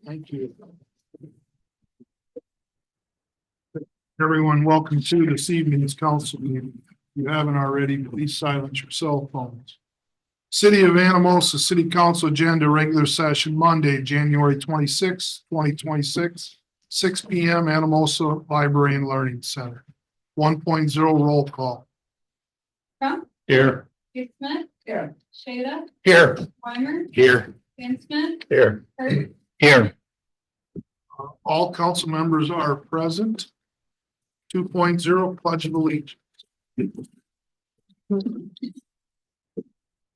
Thank you. Everyone, welcome to this evening's council meeting. If you haven't already, please silence your cell phones. City of Anamosa City Council Agenda Regular Session Monday, January 26, 2026, 6 p.m. Anamosa Library and Learning Center. 1.0 roll call. Trump. Here. Smith. Here. Shada. Here. Weimer. Here. Dan Smith. Here. Hurd. Here. All council members are present. 2.0 Pledge of Allegiance.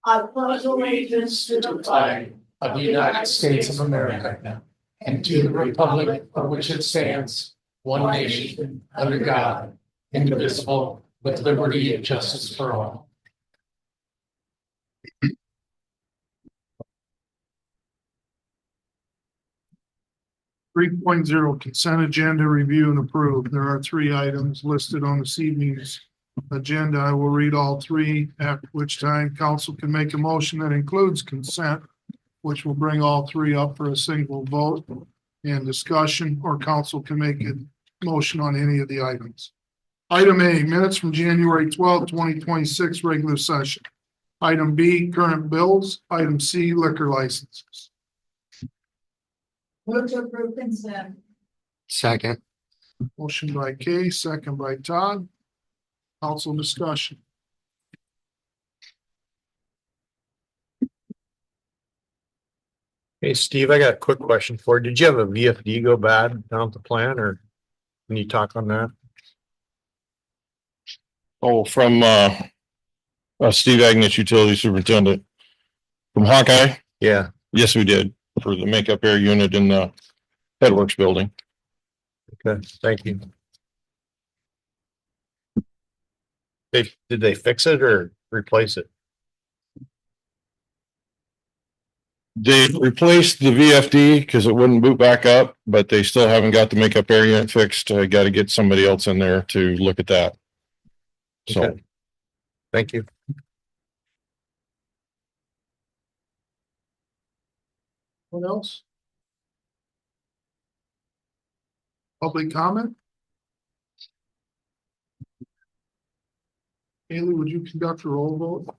I pledge allegiance to the flag of the United States of America and to the republic for which it stands, one nation, under God, indivisible, with liberty and justice for all. 3.0 Consent Agenda Review and Approve. There are 3 items listed on this evening's agenda. I will read all 3, at which time council can make a motion that includes consent, which will bring all 3 up for a single vote and discussion, or council can make a motion on any of the items. Item A, minutes from January 12, 2026, regular session. Item B, current bills. Item C, liquor licenses. Move to approve consent. Second. Motion by Kay, second by Todd. Council discussion. Hey, Steve, I got a quick question for you. Did you have a VFD go bad down at the plant, or can you talk on that? Oh, from Steve Agnes, Utility Superintendent. From Hawkeye? Yeah. Yes, we did, for the makeup air unit in the Headworks building. Okay, thank you. Did they fix it or replace it? They replaced the VFD because it wouldn't boot back up, but they still haven't got the makeup air unit fixed. I got to get somebody else in there to look at that. So. Okay. Thank you. What else? Public comment? Haley, would you conduct a roll vote?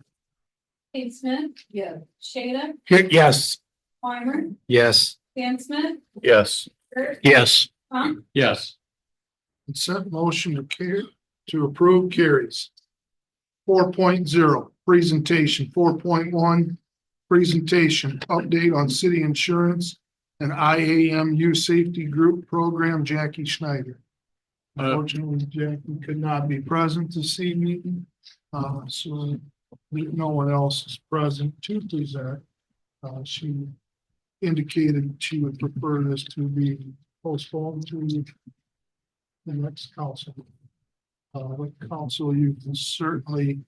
Kate Smith. Yeah. Shada. Yes. Weimer. Yes. Dan Smith. Yes. Hurd. Yes. Trump. Yes. Consent motion to approve carries. 4.0 presentation. 4.1 presentation update on city insurance and IAMU safety group program. Jackie Schneider. Unfortunately, Jackie could not be present this evening. So no one else is present to present. She indicated she would prefer this to be postponed to the next council. With council, you can certainly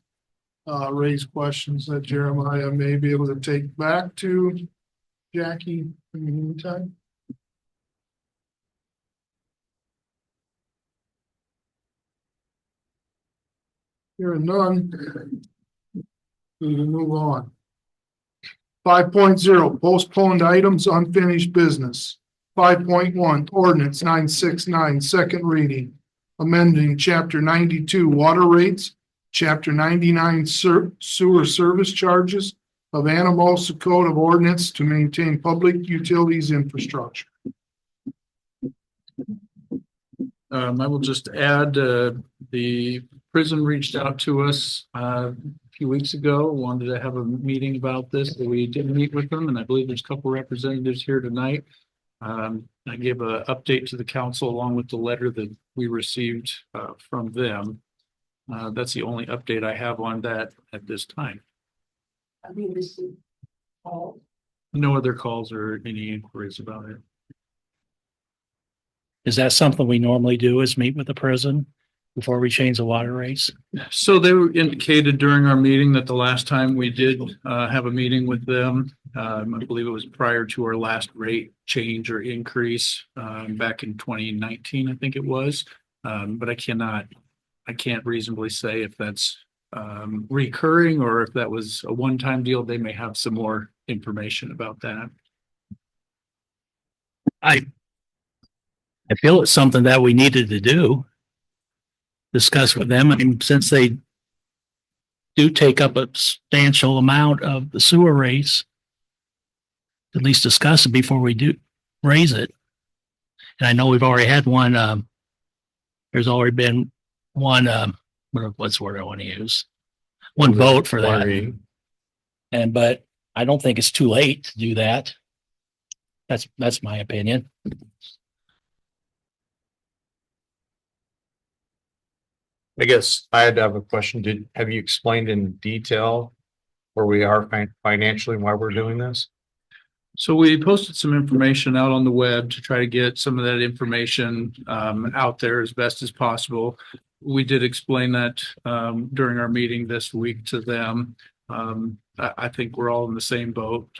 raise questions that Jeremiah may be able to take back to Jackie in the meantime. Hearing none, we will move on. 5.0 postponed items, unfinished business. 5.1 ordinance 969, second reading, amending chapter 92 water rates, chapter 99 sewer service charges of Anamosa Code of Ordinance to maintain public utilities infrastructure. I will just add, the prison reached out to us a few weeks ago, wanted to have a meeting about this. We did meet with them, and I believe there's a couple representatives here tonight. I gave an update to the council along with the letter that we received from them. That's the only update I have on that at this time. Have you received all? No other calls or any inquiries about it. Is that something we normally do, is meet with the prison before we change the water rates? So they were indicated during our meeting that the last time we did have a meeting with them, I believe it was prior to our last rate change or increase back in 2019, I think it was. But I can't reasonably say if that's recurring or if that was a one-time deal. They may have some more information about that. I feel it's something that we needed to do. Discuss with them, and since they do take up a substantial amount of the sewer rates, at least discuss it before we do raise it. And I know we've already had one, there's already been one, what's the word I want to use? One vote for that. And, but I don't think it's too late to do that. That's my opinion. I guess I had to have a question. Have you explained in detail where we are financially and why we're doing this? So we posted some information out on the web to try to get some of that information out there as best as possible. We did explain that during our meeting this week to them. I think we're all in the same boat.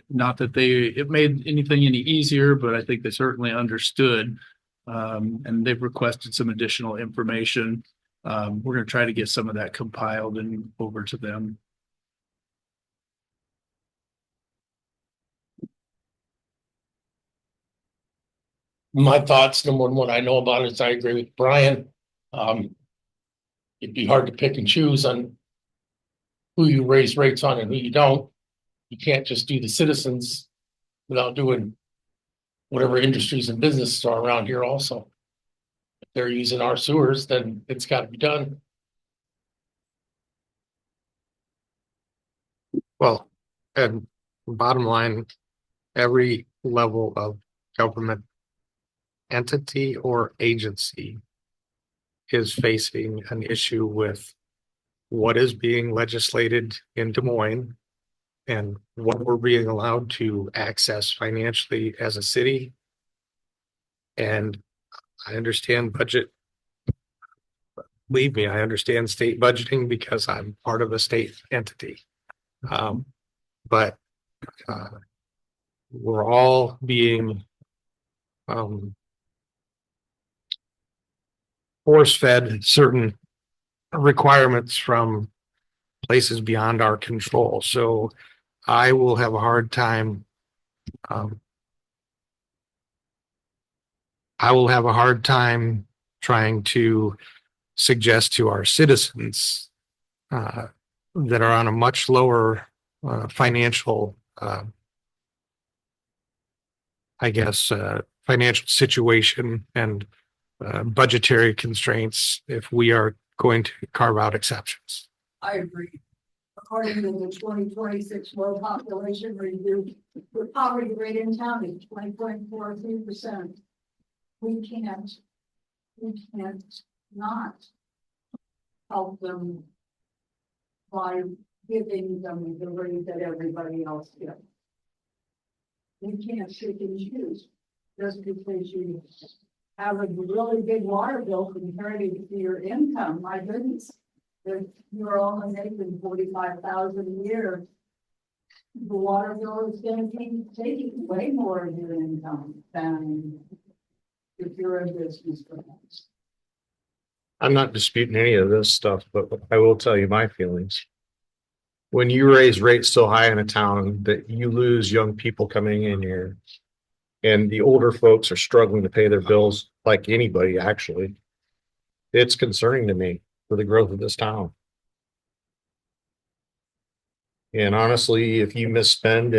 Not that it made anything any easier, but I think they certainly understood. And they've requested some additional information. We're going to try to get some of that compiled and over to them. My thoughts, number one, what I know about it is I agree with Brian. It'd be hard to pick and choose on who you raise rates on and who you don't. You can't just do the citizens without doing whatever industries and businesses are around here also. If they're using our sewers, then it's got to be done. Well, and bottom line, every level of government entity or agency is facing an issue with what is being legislated in Des Moines and what we're being allowed to access financially as a city. And I understand budget. Believe me, I understand state budgeting because I'm part of a state entity. But we're all being force-fed certain requirements from places beyond our control. So I will have a hard time. I will have a hard time trying to suggest to our citizens that are on a much lower financial, financial situation and budgetary constraints if we are going to carve out exceptions. I agree. According to the 2026 World Population Review, the poverty rate in town is 20.43%. We can't not help them by giving them the rate that everybody else gets. We can't pick and choose just because you have a really big water bill compared to your income. My goodness, if you're only making $45,000 a year, the water bill is going to be taking way more of your income than if you're a business perhaps. I'm not disputing any of this stuff, but I will tell you my feelings. When you raise rates so high in a town that you lose young people coming in here and the older folks are struggling to pay their bills like anybody, actually, it's concerning to me for the growth of this town. And honestly, if you misspend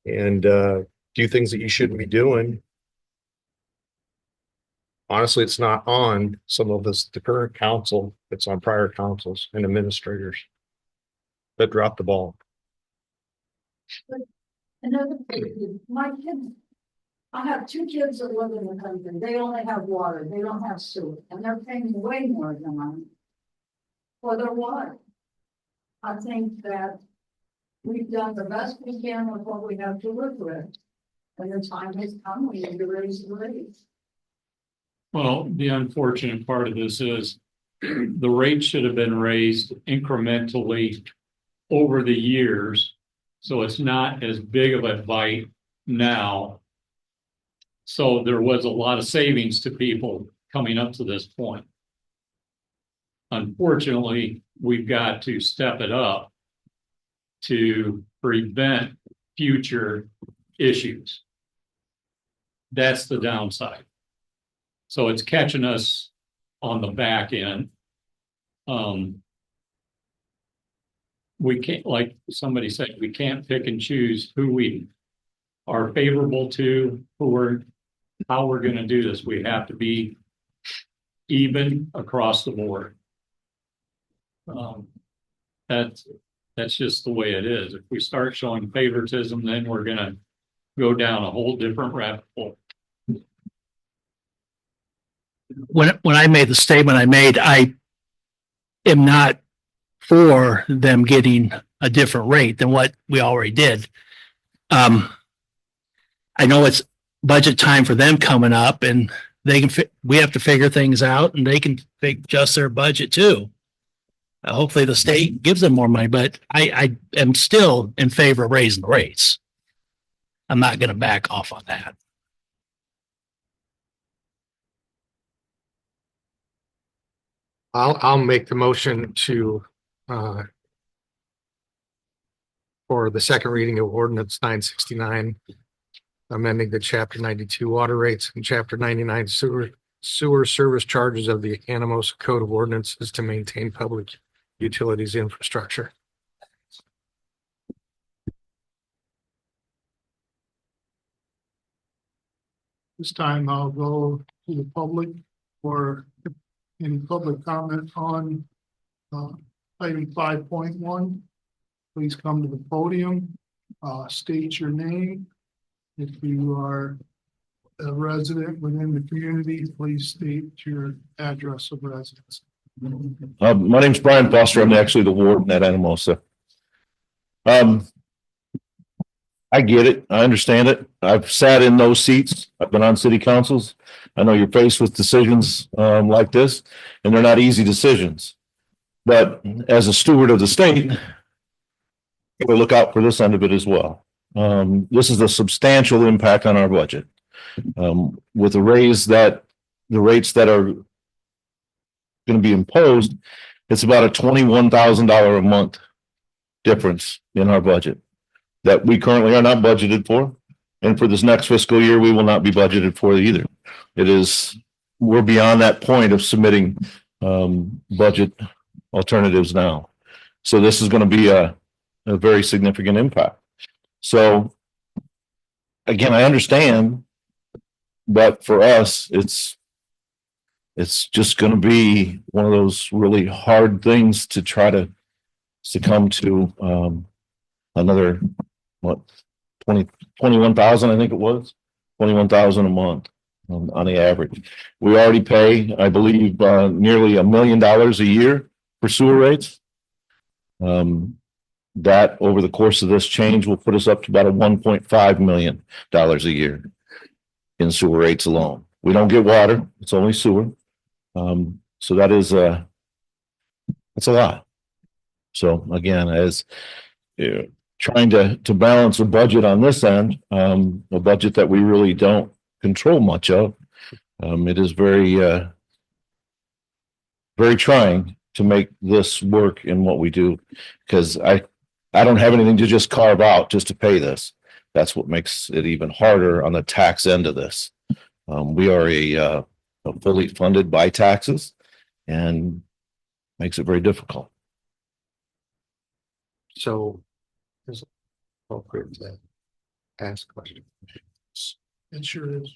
and do things that you shouldn't be doing, honestly, it's not on some of this, the current council, it's on prior councils and administrators that dropped the ball. Another thing, my kids, I have two kids that live in the country. They only have water. They don't have sewer, and they're paying way more than I for their water. I think that we've done the best we can with what we have to work with. And the time has come, we need to raise the rates. Well, the unfortunate part of this is the rate should have been raised incrementally over the years. So it's not as big of a bite now. So there was a lot of savings to people coming up to this point. Unfortunately, we've got to step it up to prevent future issues. That's the downside. So it's catching us on the back end. We can't, like somebody said, we can't pick and choose who we are favorable to, how we're gonna do this. We have to be even across the board. That's just the way it is. If we start showing favoritism, then we're gonna go down a whole different rabbit hole. When I made the statement I made, I am not for them getting a different rate than what we already did. I know it's budget time for them coming up, and we have to figure things out, and they can adjust their budget too. Hopefully the state gives them more money, but I am still in favor of raising the rates. I'm not going to back off on that. I'll make the motion to for the second reading of ordinance 969, amending the chapter 92 water rates and chapter 99 sewer service charges of the Anamosa Code of Ordinances to maintain public utilities infrastructure. This time I'll go to the public for any public comment on item 5.1. Please come to the podium, state your name. If you are a resident within the community, please state your address of residence. My name's Brian Foster. I'm actually the warden at Anamosa. I get it. I understand it. I've sat in those seats. I've been on city councils. I know you're faced with decisions like this, and they're not easy decisions. But as a steward of the state, we look out for this end of it as well. This is a substantial impact on our budget. With the rates that are going to be imposed, it's about a $21,000 a month difference in our budget that we currently are not budgeted for. And for this next fiscal year, we will not be budgeted for either. We're beyond that point of submitting budget alternatives now. So this is going to be a very significant impact. So again, I understand, but for us, it's just going to be one of those really hard things to try to succumb to another, 21,000, I think it was 21,000 a month on the average. We already pay, I believe, nearly $1 million a year for sewer rates. That over the course of this change will put us up to about a $1.5 million a year in sewer rates alone. We don't get water; it's only sewer. So that is that's a lot. So again, as trying to balance a budget on this end, a budget that we really don't control much of, it is very trying to make this work in what we do, because I don't have anything to just carve out just to pay this. That's what makes it even harder on the tax end of this. We are a fully funded by taxes, and makes it very difficult. So is it appropriate to ask questions? It sure is.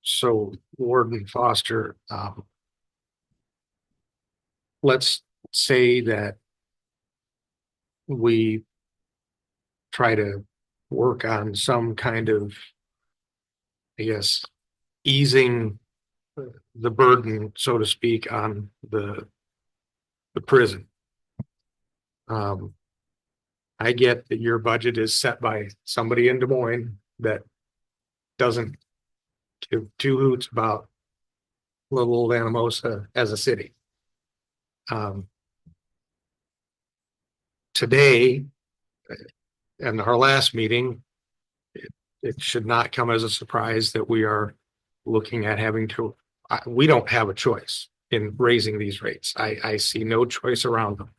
So Warden Foster, let's say that we try to work on some kind of, I guess, easing the burden, so to speak, on the prison. I get that your budget is set by somebody in Des Moines that doesn't give two hoots about little old Anamosa as a city. Today, in our last meeting, it should not come as a surprise that we are looking at having to, we don't have a choice. in raising these rates. I see no choice around them.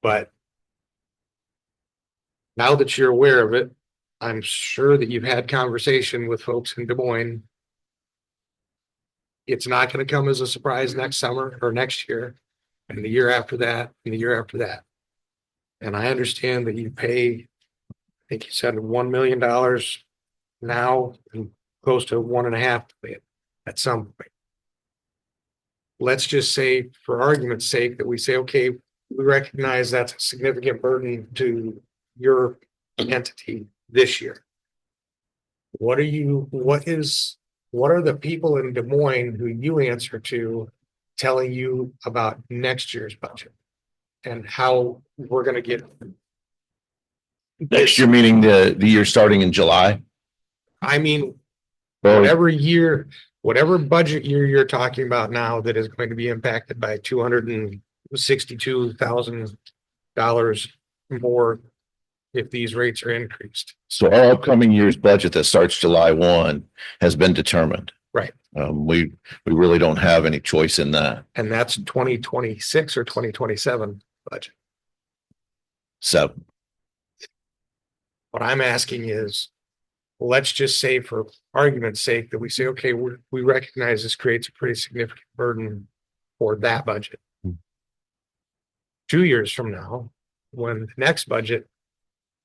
But now that you're aware of it, I'm sure that you've had conversation with folks in Des Moines. It's not going to come as a surprise next summer or next year, and the year after that, and the year after that. And I understand that you pay, I think you said $1 million now and close to 1.5 million at some point. Let's just say, for argument's sake, that we say, okay, we recognize that's a significant burden to your entity this year. What are the people in Des Moines who you answer to telling you about next year's budget and how we're going to get Next year, meaning the year starting in July? I mean, Or whatever budget year you're talking about now that is going to be impacted by $262,000 more if these rates are increased. so our upcoming year's budget that starts July 1 has been determined. Right. We really don't have any choice in that. And that's 2026 or 2027 budget. So What I'm asking is, let's just say for argument's sake that we say, okay, we recognize this creates a pretty significant burden for that budget. 2 years from now, when the next budget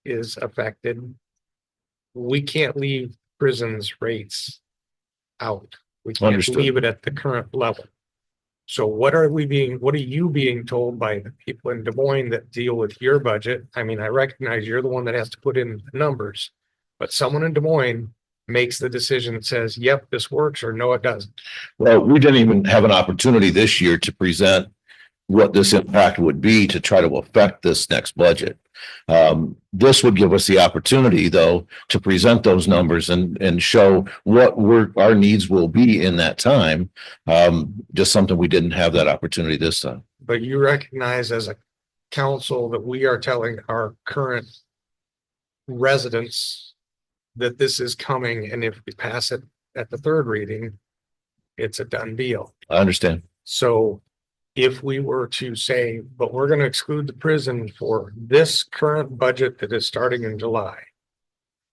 is affected, we can't leave prisons rates out. We can't Understood. leave it at the current level. So what are you being told by the people in Des Moines that deal with your budget? I mean, I recognize you're the one that has to put in the numbers, but someone in Des Moines makes the decision that says, yep, this works, or no, it doesn't. well, we didn't even have an opportunity this year to present what this impact would be to try to affect this next budget. This would give us the opportunity, though, to present those numbers and show what our needs will be in that time. Just something we didn't have that opportunity this time. But you recognize as a council that we are telling our current residents that this is coming, and if we pass it at the third reading, it's a done deal. I understand. So if we were to say, but we're going to exclude the prison for this current budget that is starting in July,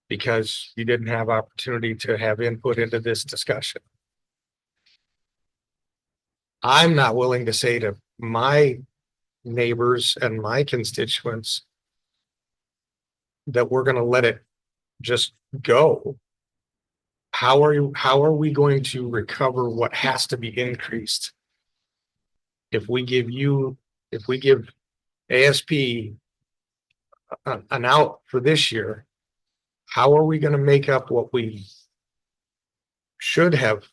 because you didn't have opportunity to have input into this discussion. I'm not willing to say to my neighbors and my constituents that we're going to let it just go. How are we going to recover what has to be increased? If we give ASP an out for this year, how are we going to make up what we should have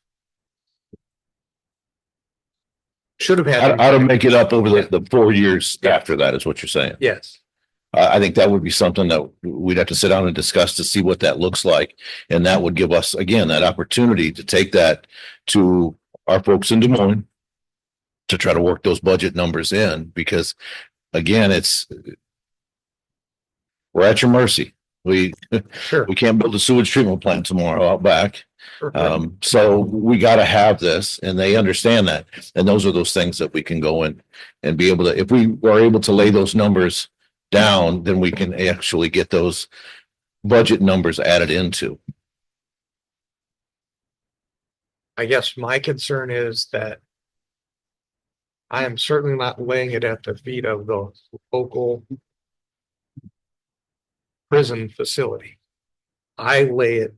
had? How to make it up over the 4 years after that is what you're saying. Yes. I think that would be something that we'd have to sit down and discuss to see what that looks like. And that would give us, again, that opportunity to take that to our folks in Des Moines to try to work those budget numbers in, because again, we're at your mercy. Sure. We can't build a sewage treatment plant tomorrow out back. Sure. So we got to have this, and they understand that. And those are those things that we can go in and be able to, if we are able to lay those numbers down, then we can actually get those budget numbers added into. I guess my concern is that I am certainly not laying it at the feet of the local prison facility. I lay it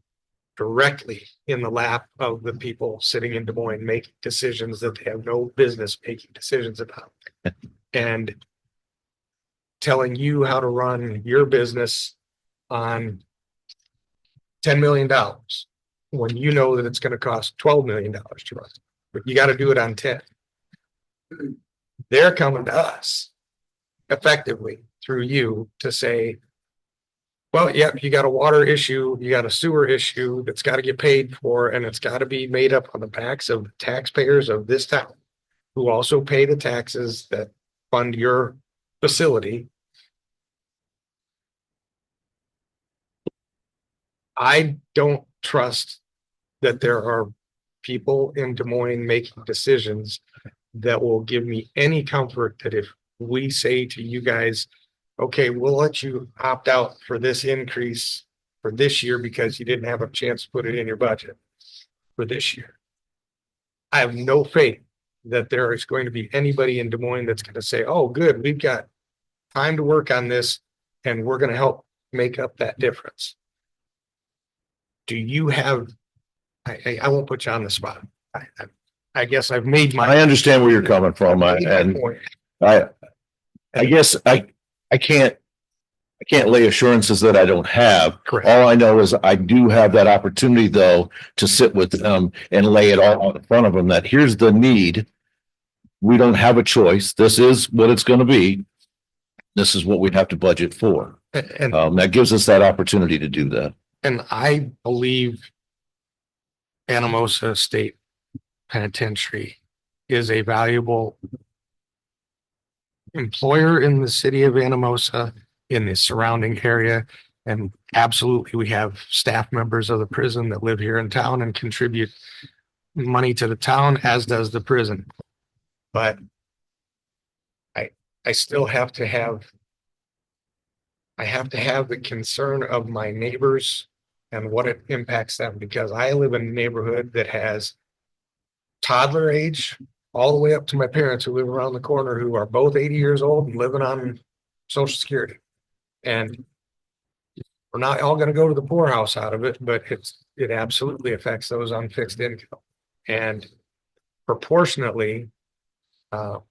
directly in the lap of the people sitting in Des Moines making decisions that they have no business making decisions about. And telling you how to run your business on $10 million when you know that it's going to cost $12 million to run. But you got to do it on 10. They're coming to us effectively through you to say, well, yep, you got a water issue, you got a sewer issue that's got to get paid for, and it's got to be made up on the backs of the taxpayers of this town, who also pay the taxes that fund your facility. I don't trust that there are people in Des Moines making decisions that will give me any comfort that if we say to you guys, okay, we'll let you opt out for this increase for this year because you didn't have a chance to put it in your budget for this year. I have no faith that there is going to be anybody in Des Moines that's going to say, oh, good, we've got time to work on this and we're going to help make up that difference. Do you have, I won't put you on the spot. I guess I've made my. I understand where you're coming from. Point. I guess I can't lay assurances that I don't have. Correct. All I know is I do have that opportunity though to sit with them and lay it all out in front of them that here's the need. We don't have a choice. This is what it's going to be. This is what we have to budget for. And That gives us that opportunity to do that. And I believe Anamosa State Penitentiary is a valuable employer in the city of Anamosa, in the surrounding area. And absolutely, we have staff members of the prison that live here in town and contribute money to the town, as does the prison. But I still have to have the concern of my neighbors and what it impacts them, because I live in a neighborhood that has toddler age all the way up to my parents who live around the corner, who are both 80 years old and living on Social Security. And we're not all going to go to the poorhouse out of it, but it absolutely affects those on fixed income. And proportionately, I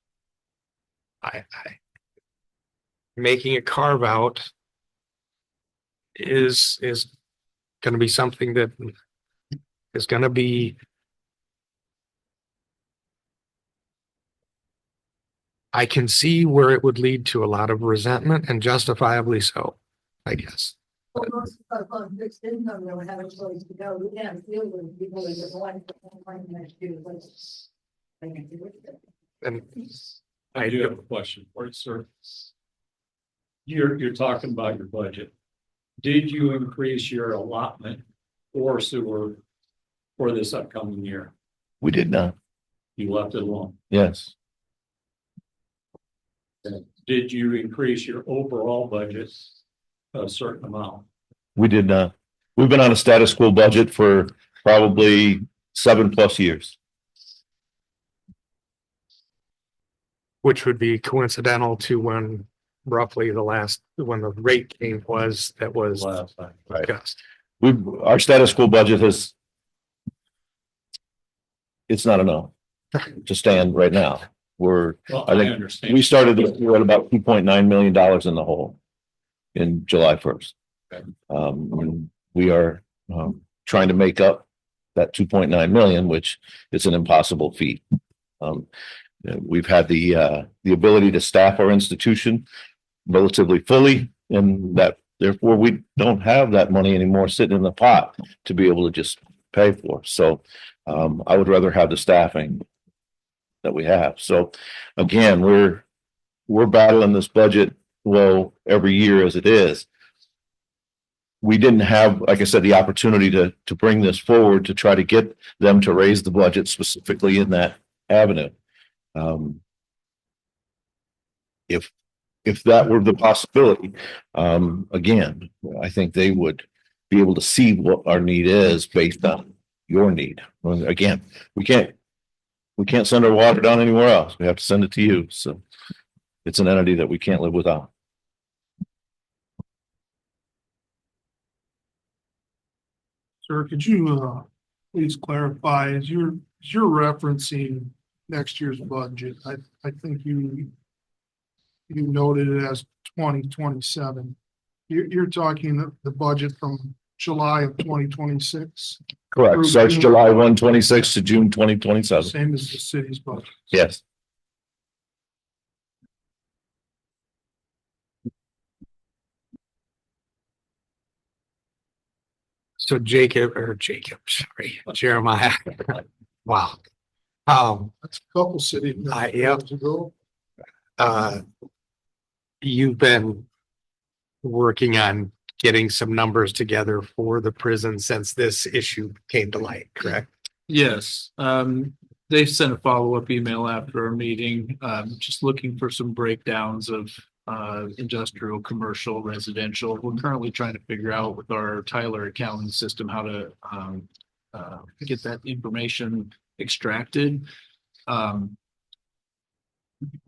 making a carve out is going to be something that is going to be, I can see where it would lead to a lot of resentment, and justifiably so, I guess. Well, most of us on fixed income don't have a choice to go. We can't deal with people in the one next year, but they can do it. And I do have a question for you, sir. You're talking about your budget. Did you increase your allotment for sewer for this upcoming year? We did not. You left it alone. Yes. Did you increase your overall budget a certain amount? We did not. We've been on a status quo budget for probably 7+ years. which would be coincidental to when roughly when the rate came was Last time. Right. discussed. Our status quo budget it's not enough to stand right now. Well, I I think understand. we started at about $2.9 million in the hole in July 1st. Okay. And we are trying to make up that 2.9 million, which is an impossible feat. We've had the ability to staff our institution relatively fully, and that therefore we don't have that money anymore sitting in the pot to be able to just pay for. So I would rather have the staffing that we have. So again, we're battling this budget low every year as it is. We didn't have, like I said, the opportunity to bring this forward to try to get them to raise the budget specifically in that avenue. If that were the possibility, again, I think they would be able to see what our need is based on your need. Well, again, we can't send our water down anywhere else. We have to send it to you. So it's an entity that we can't live without. Sir, could you please clarify, as you're referencing next year's budget, I think you noted it as 2027. You're talking the budget from July of 2026, Correct. Starts July 1, 26 to June 2027. same as the city's budget. Yes. So sorry, Jeremiah. Wow. That's a couple city. Yep. Ago. You've been working on getting some numbers together for the prison since this issue came to light, correct? Yes, they sent a follow-up email after our meeting, just looking for some breakdowns of industrial, commercial, residential. We're currently trying to figure out with our Tyler accounting system how to get that information extracted. We're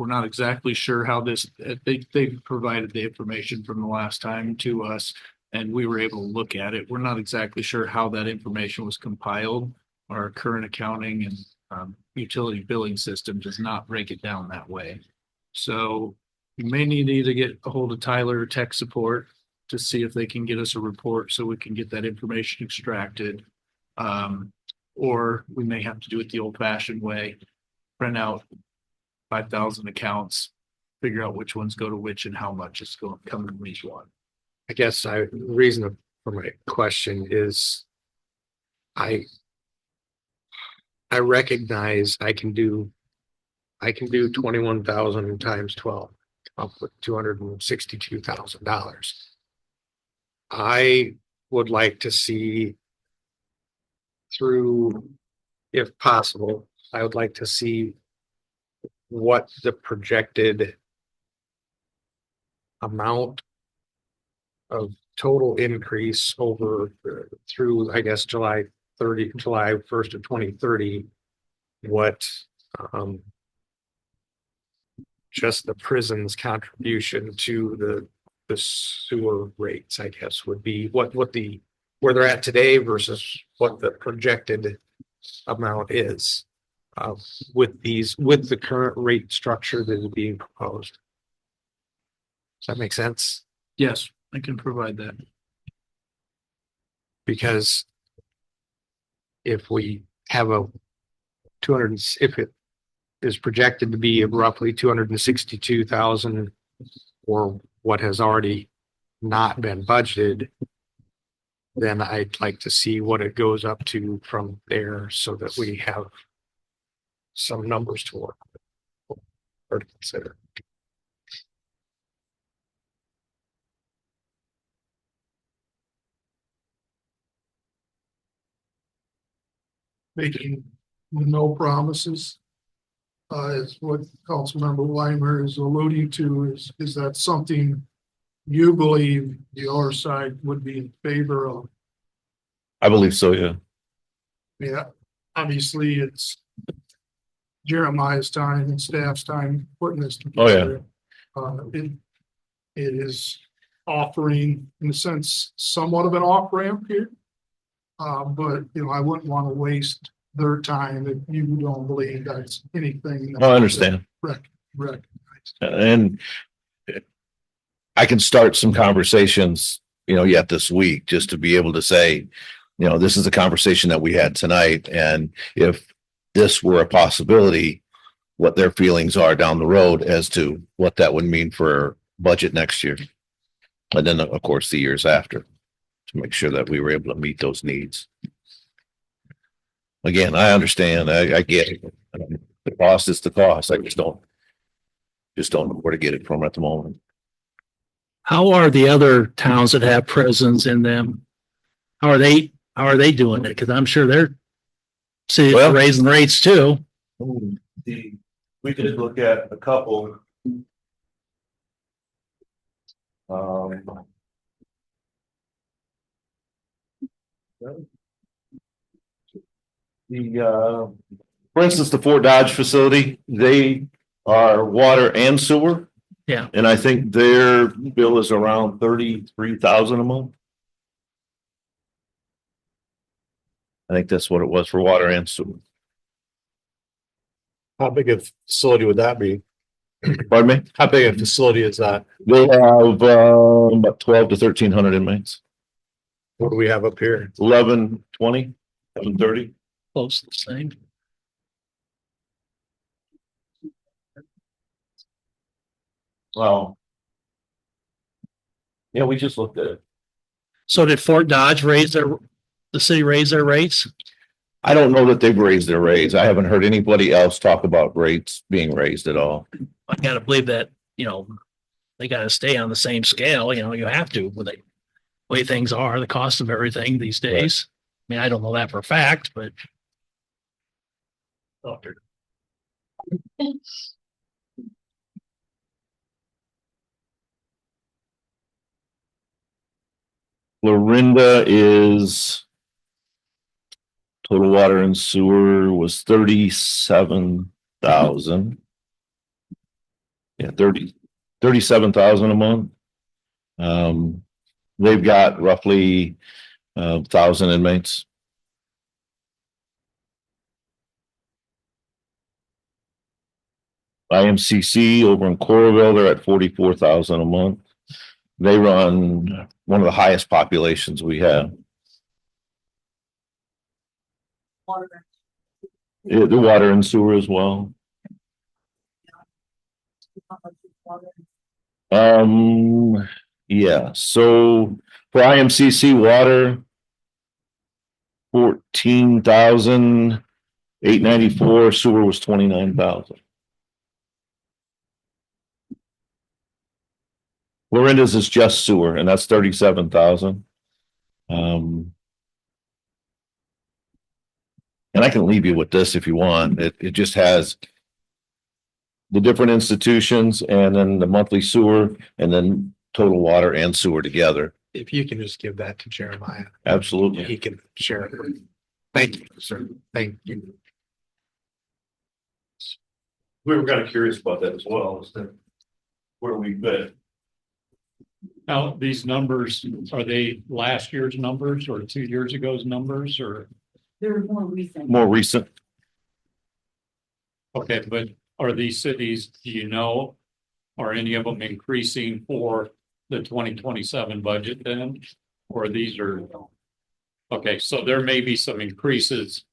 not exactly sure how this, they provided the information from the last time to us and we were able to look at it. We're not exactly sure how that information was compiled. Our current accounting and utility billing system does not break it down that way. So you may need to either get a hold of Tyler tech support to see if they can get us a report so we can get that information extracted. Or we may have to do it the old fashioned way, print out 5,000 accounts, figure out which ones go to which and how much is going to come from each one. I guess the reason for my question is I recognize I can do 21,000 times 12, up with $262,000. I would like to see through, if possible, I would like to see what the projected amount of total increase over through, I guess, July 1st of 2030, what just the prison's contribution to the sewer rates, I guess, would be what where they're at today versus what the projected amount is with the current rate structure that is being proposed. Does that make sense? Yes, I can provide that. Because if we have if it is projected to be roughly 262,000 or what has already not been budgeted, then I'd like to see what it goes up to from there so that we have some numbers to work with or to consider. Making no promises. Is what Councilmember Weimer is alluding to. Is that something you believe your side would be in favor of? I believe so, yeah. Yeah, obviously it's Jeremiah's time and staff's time putting this together. It is offering, in a sense, somewhat of an off ramp here. But I wouldn't want to waste their time if you don't believe that's anything. I understand. Recognized. And I can start some conversations, yet this week, just to be able to say, this is a conversation that we had tonight. And if this were a possibility, what their feelings are down the road as to what that would mean for budget next year. And then, of course, the years after, to make sure that we were able to meet those needs. Again, I understand. I get it. The cost is the cost. I just don't know where to get it from at the moment. How are the other towns that have prisons in them? How are they doing it? Because I'm sure they're raising rates too. We could look at a couple. For instance, the Fort Dodge facility, they are water and sewer. Yeah. And I think their bill is around 33,000 a month. I think that's what it was for water and sewer. How big a facility would that be? Pardon me? How big a facility is that? They have about 12 to 1,300 inmates. What do we have up here? 1120, 1130. Close to the same. Well, yeah, we just looked at it. So did Fort Dodge the city raise their rates? I don't know that they've raised their rates. I haven't heard anybody else talk about rates being raised at all. I gotta believe that, they gotta stay on the same scale, you have to with the way things are, the cost of everything these days. I mean, I don't know that for a fact, but Florinda is total water and sewer was 37,000. Yeah, 37,000 a month. They've got roughly 1,000 inmates. IMCC over in Coralville, they're at 44,000 a month. They run one of the highest populations we have. Yeah, the water and sewer as well. Yeah, so for IMCC water, 14,894, sewer was 29,000. Lorinda's is just sewer, and that's 37,000. And I can leave you with this if you want. It just has the different institutions and then the monthly sewer and then total water and sewer together. If you can just give that to Jeremiah, Absolutely. he can share it. Thank you, sir. Thank you. We were kind of curious about that as well, is that where we've been. Now, these numbers, are they last year's numbers or 2 years ago's numbers or? They're more recent. More recent. Okay, but are these cities, do you know, are any of them increasing for the 2027 budget then? Or these are, okay, so there may be some increases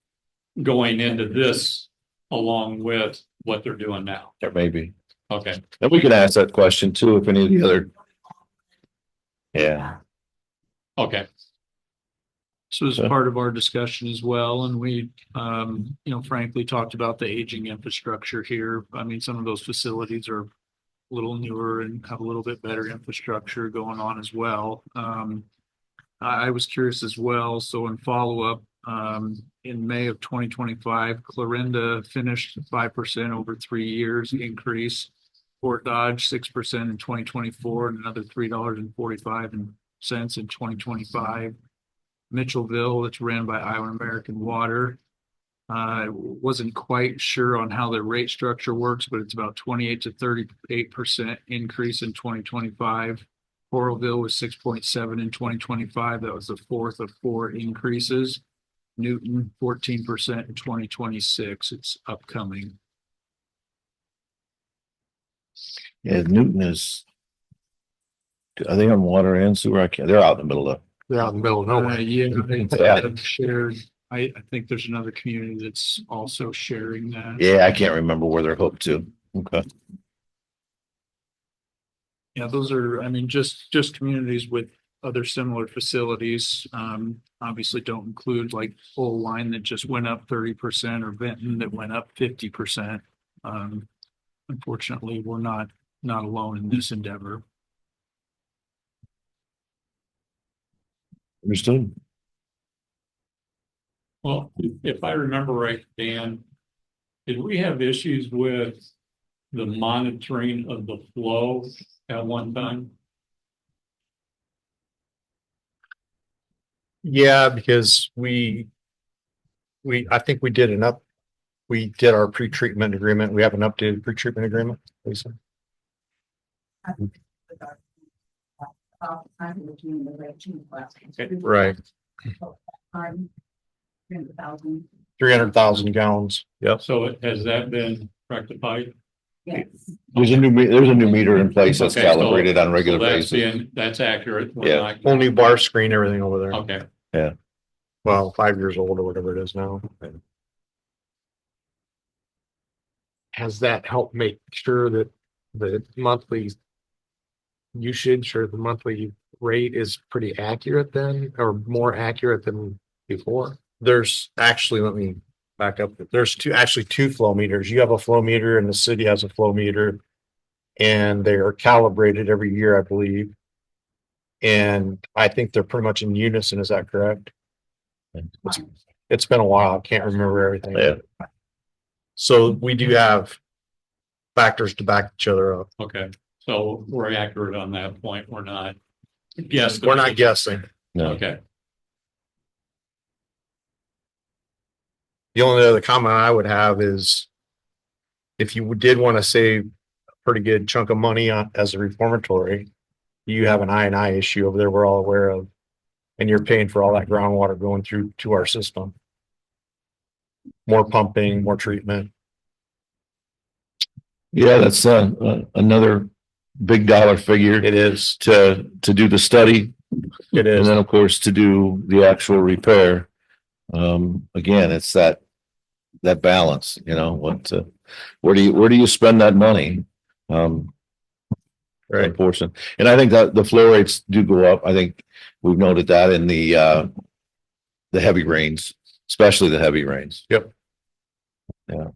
going into this along with what they're doing now. There may be. Okay, And we can ask that question too, if any of the other. Yeah. okay, So as part of our discussion as well, and we, frankly talked about the aging infrastructure here. I mean, some of those facilities are a little newer and have a little bit better infrastructure going on as well. I was curious as well. So in follow-up, in May of 2025, Clarinda finished 5% over 3 years increase. Fort Dodge, 6% in 2024, and another $3.45 in 2025. Mitchellville, that's ran by Iowa American Water. I wasn't quite sure on how the rate structure works, but it's about 28 to 38% increase in 2025. Coralville was 6.7 in 2025. That was the fourth of 4 increases. Newton, 14% in 2026. It's upcoming. Yeah, Newton is. Are they on water and sewer? They're out in the middle of. They're out in the middle of nowhere. Yeah, shared. I think there's another community that's also sharing that. Yeah, I can't remember where they're hooked to. Okay. Yeah, those are, I mean, just communities with other similar facilities. Obviously don't include like Full Line that just went up 30% or Benton that went up 50%. Unfortunately, we're not alone in this endeavor. Understood. well, if I remember right, Dan, did we have issues with the monitoring of the flow at one time? Yeah, because I think we did our pre-treatment agreement. We have an updated pre-treatment agreement, Lisa. Right. 300,000 gallons. Yep. So has that been rectified? Yes. There's a new meter in place that's Okay, so- calibrated on a regular so that's basis. that's accurate. We're Yeah. not- Whole new bar screen, everything over there. Okay, Well, 5 years old or whatever it is now. Has that helped make sure that the monthly usage or the monthly rate is pretty accurate then, or more accurate than before? There's actually, let me back up. There's two flow meters. You have a flow meter and the city has a flow meter. And they are calibrated every year, I believe. And I think they're pretty much in unison. Is that correct? It's been a while. I can't remember everything. Yeah. So we do have factors to back each other up. Okay, so we're accurate on that point. We're not. Yes. We're not guessing. No. Okay, The only other comment I would have is if you did want to save a pretty good chunk of money on as a reformatory, you have an I issue over there we're all aware of. And you're paying for all that groundwater going through to our system. More pumping, more treatment. Yeah, that's another big dollar figure It is. to do the study. It And is. then, of course, to do the actual repair. Again, it's that balance, you know, where do you spend that money? Right. Unfortunate. And I think that the flow rates do go up. I think we've noted that in the heavy rains, especially the heavy rains. Yep. Yeah.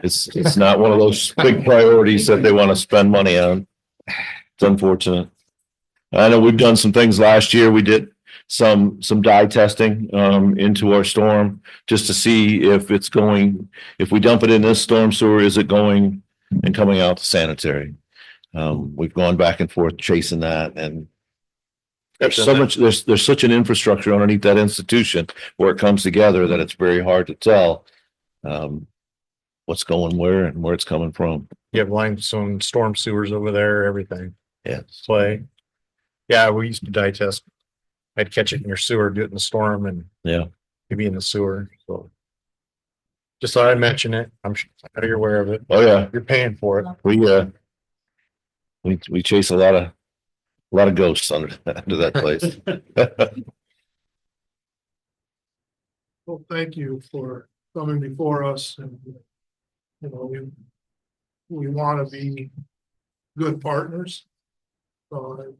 It's not one of those big priorities that they want to spend money on. It's unfortunate. I know we've done some things last year. We did some dye testing into our storm just to see if it's going, if we dump it in this storm sewer, is it going and coming out to sanitary? We've gone back and forth chasing that, and there's so much, there's such an infrastructure underneath that institution where it comes together that it's very hard to tell what's going where and where it's coming from. You have limestone storm sewers over there, everything. Yeah. Clay. Yeah, we used to dye test. I'd catch it in your sewer, do it in the storm, and Yeah. maybe in the sewer. So just thought I'd mention it. I'm sure you're aware of it. Oh, yeah. You're paying for it. We chase a lot of ghosts under that place. Well, thank you for coming before us, and, you know, we want to be good partners. So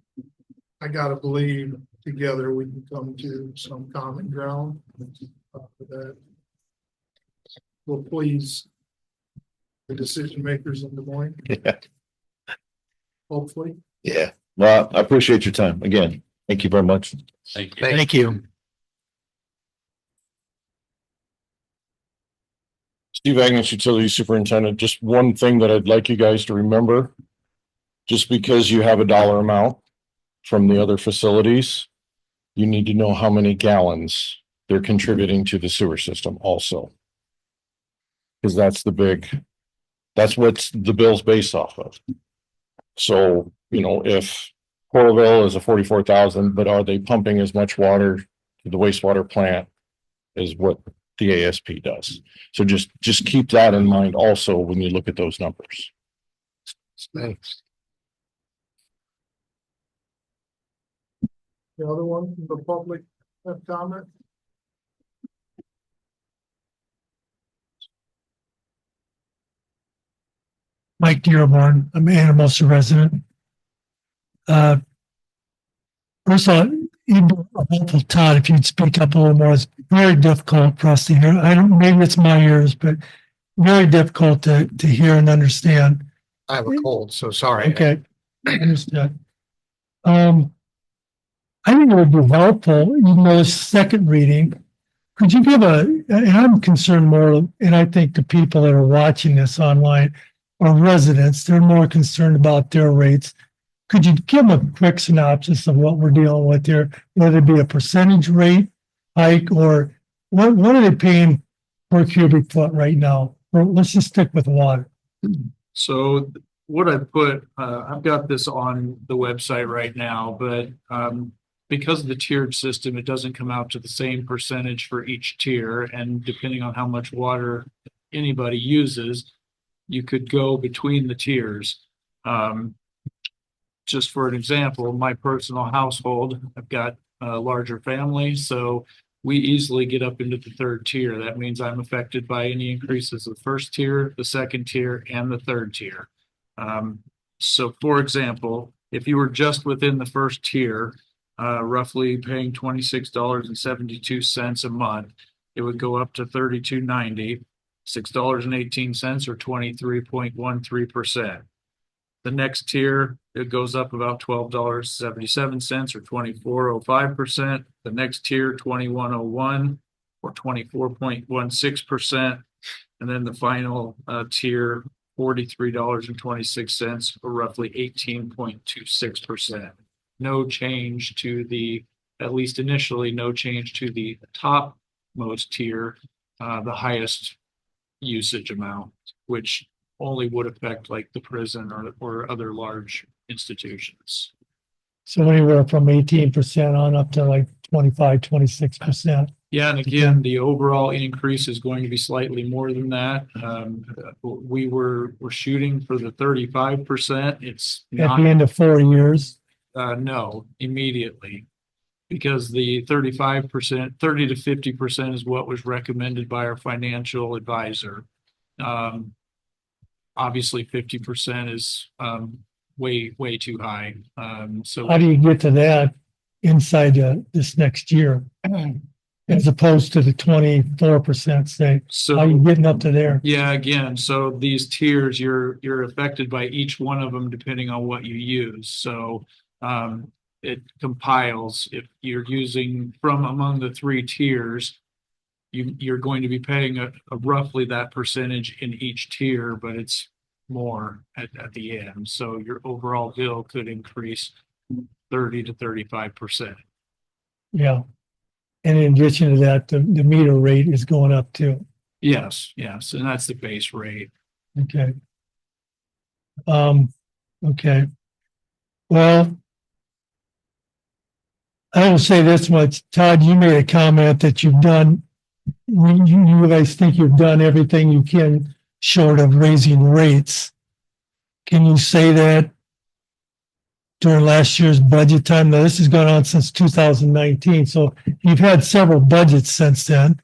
I gotta believe together we can come to some common ground that will please the decision makers in Des Moines, Yeah. hopefully. Yeah. Well, I appreciate your time. Again, thank you very much. thank you. Thank you. Steve Agnes, Utility Superintendent, just one thing that I'd like you guys to remember. Just because you have a dollar amount from the other facilities, you need to know how many gallons they're contributing to the sewer system also. Because that's what the bill's based off of. So, you know, if Coralville is a 44,000, but are they pumping as much water to the wastewater plant as what the ASP does? So just keep that in mind also when you look at those numbers. Thanks. The other one, the public have comment? Mike Dearborn, I'm an Anamosa resident. First of all, you'd be helpful, Todd, if you'd speak up a little more. It's very difficult for us to hear. I don't, maybe it's my ears, but very difficult to hear and understand. I have a cold, so sorry. Okay, understood. I think it would be helpful, even though it's second reading. Could you give and I'm concerned more, and I think the people that are watching this online are residents, they're more concerned about their rates. Could you give them a quick synopsis of what we're dealing with here, whether it be a percentage rate hike or what are they paying per cubic foot right now? Or let's just stick with water. So what I put, I've got this on the website right now, but because of the tiered system, it doesn't come out to the same percentage for each tier. And depending on how much water anybody uses, you could go between the tiers. Just for an example, my personal household, I've got a larger family, so we easily get up into the third tier. That means I'm affected by any increases of the first tier, the second tier, and the third tier. So for example, if you were just within the first tier, roughly paying $26.72 a month, it would go up to $32.90, $6.18 or 23.13%. The next tier, it goes up about $12.77 or 24.05%. The next tier, 21.01 or 24.16%. And then the final tier, $43.26 or roughly 18.26%. No change to the, at least initially, no change to the topmost tier, the highest usage amount, which only would affect like the prison or other large institutions. So anywhere from 18% on up to like 25, 26%. Yeah, and again, the overall increase is going to be slightly more than that. We're shooting for the 35%. It's At not, the end of 4 years. no, immediately. Because the 35%, 30 to 50% is what was recommended by our financial advisor. Obviously 50% is way too high. So How do you get to that inside this next year? As opposed to the 24%, say, how are you getting up to there? Yeah, again, so these tiers, you're affected by each one of them depending on what you use. So it compiles. If you're using from among the 3 tiers, you're going to be paying a roughly that percentage in each tier, but it's more at the end. So your overall bill could increase 30 to 35%. Yeah. And in addition to that, the meter rate is going up too. Yes, and that's the base rate. Okay. Okay. Well, I will say this much, Todd, you made a comment that you've done, you guys think you've done everything you can short of raising rates. Can you say that during last year's budget time? Now, this has gone on since 2019, so you've had several budgets since then.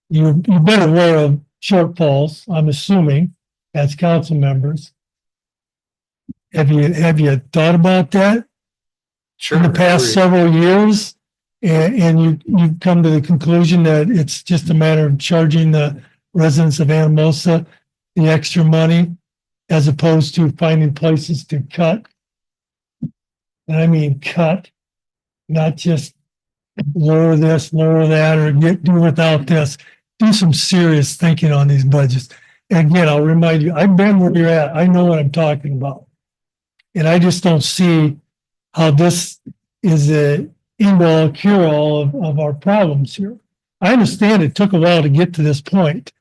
You've been aware of shortfalls, I'm assuming, as council members. Have you thought about that? Sure. In the past several years, and you've come to the conclusion that it's just a matter of charging the residents of Anamosa the extra money as opposed to finding places to cut. And I mean cut, not just lower this, lower that, or do without this. Do some serious thinking on these budgets. And again, I'll remind you, I've been where you're at. I know what I'm talking about. And I just don't see how this is a end-all, cure-all of our problems here. I understand it took a while to get to this point,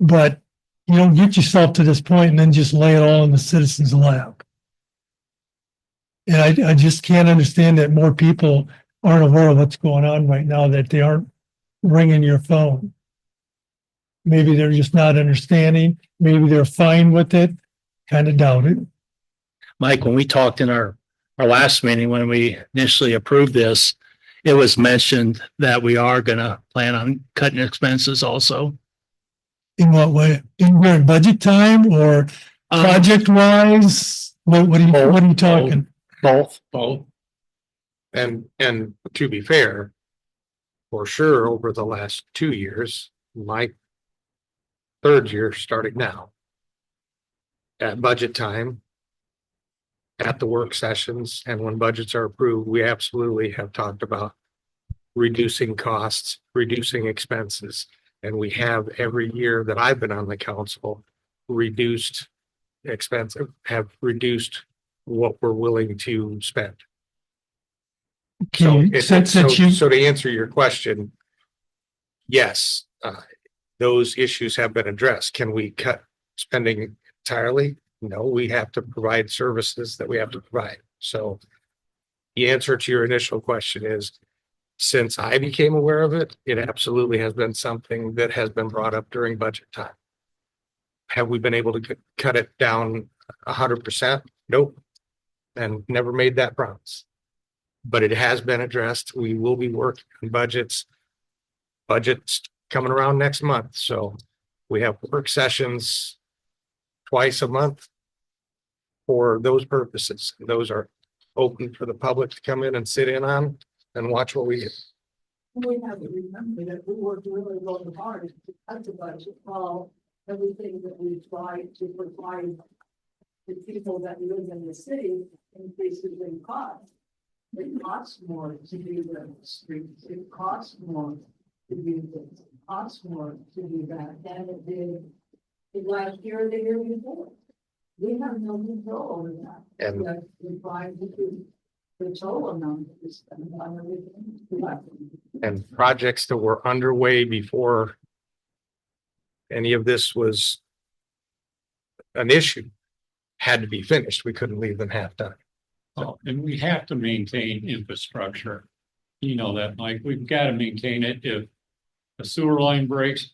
but you don't get yourself to this point and then just lay it all in the citizens' lap. And I just can't understand that more people aren't aware of what's going on right now, that they aren't ringing your phone. Maybe they're just not understanding. Maybe they're fine with it. Kind of doubt it. Mike, when we talked in our last meeting, when we initially approved this, it was mentioned that we are going to plan on cutting expenses also. In what way? During budget time or project wise? What are you talking? Both. And to be fair, for sure, over the last 2 years, my 3rd year starting now, at budget time, at the work sessions, and when budgets are approved, we absolutely have talked about reducing costs, reducing expenses. And we have every year that I've been on the council reduced expense, have reduced what we're willing to spend. So to answer your question, yes, those issues have been addressed. Can we cut spending entirely? No, we have to provide services that we have to provide. So the answer to your initial question is, since I became aware of it, it absolutely has been something that has been brought up during budget time. Have we been able to cut it down 100%? Nope. And never made that promise. But it has been addressed. We will be working on budgets. Budget's coming around next month. So we have work sessions twice a month for those purposes. Those are open for the public to come in and sit in on and watch what we do. We have to remember that we worked really, really hard to cut the budget, while everything that we tried to provide the people that live in the city increases in cost. It costs more to do the streets, it costs more to do this, it costs more to do that than it did last year or the year before. We have no control over that. And- But we find the total amount that we spend on everything. And projects that were underway before any of this was an issue had to be finished. We couldn't leave them half done. Oh, and we have to maintain infrastructure. You know that, Mike, we've got to maintain it. If a sewer line breaks,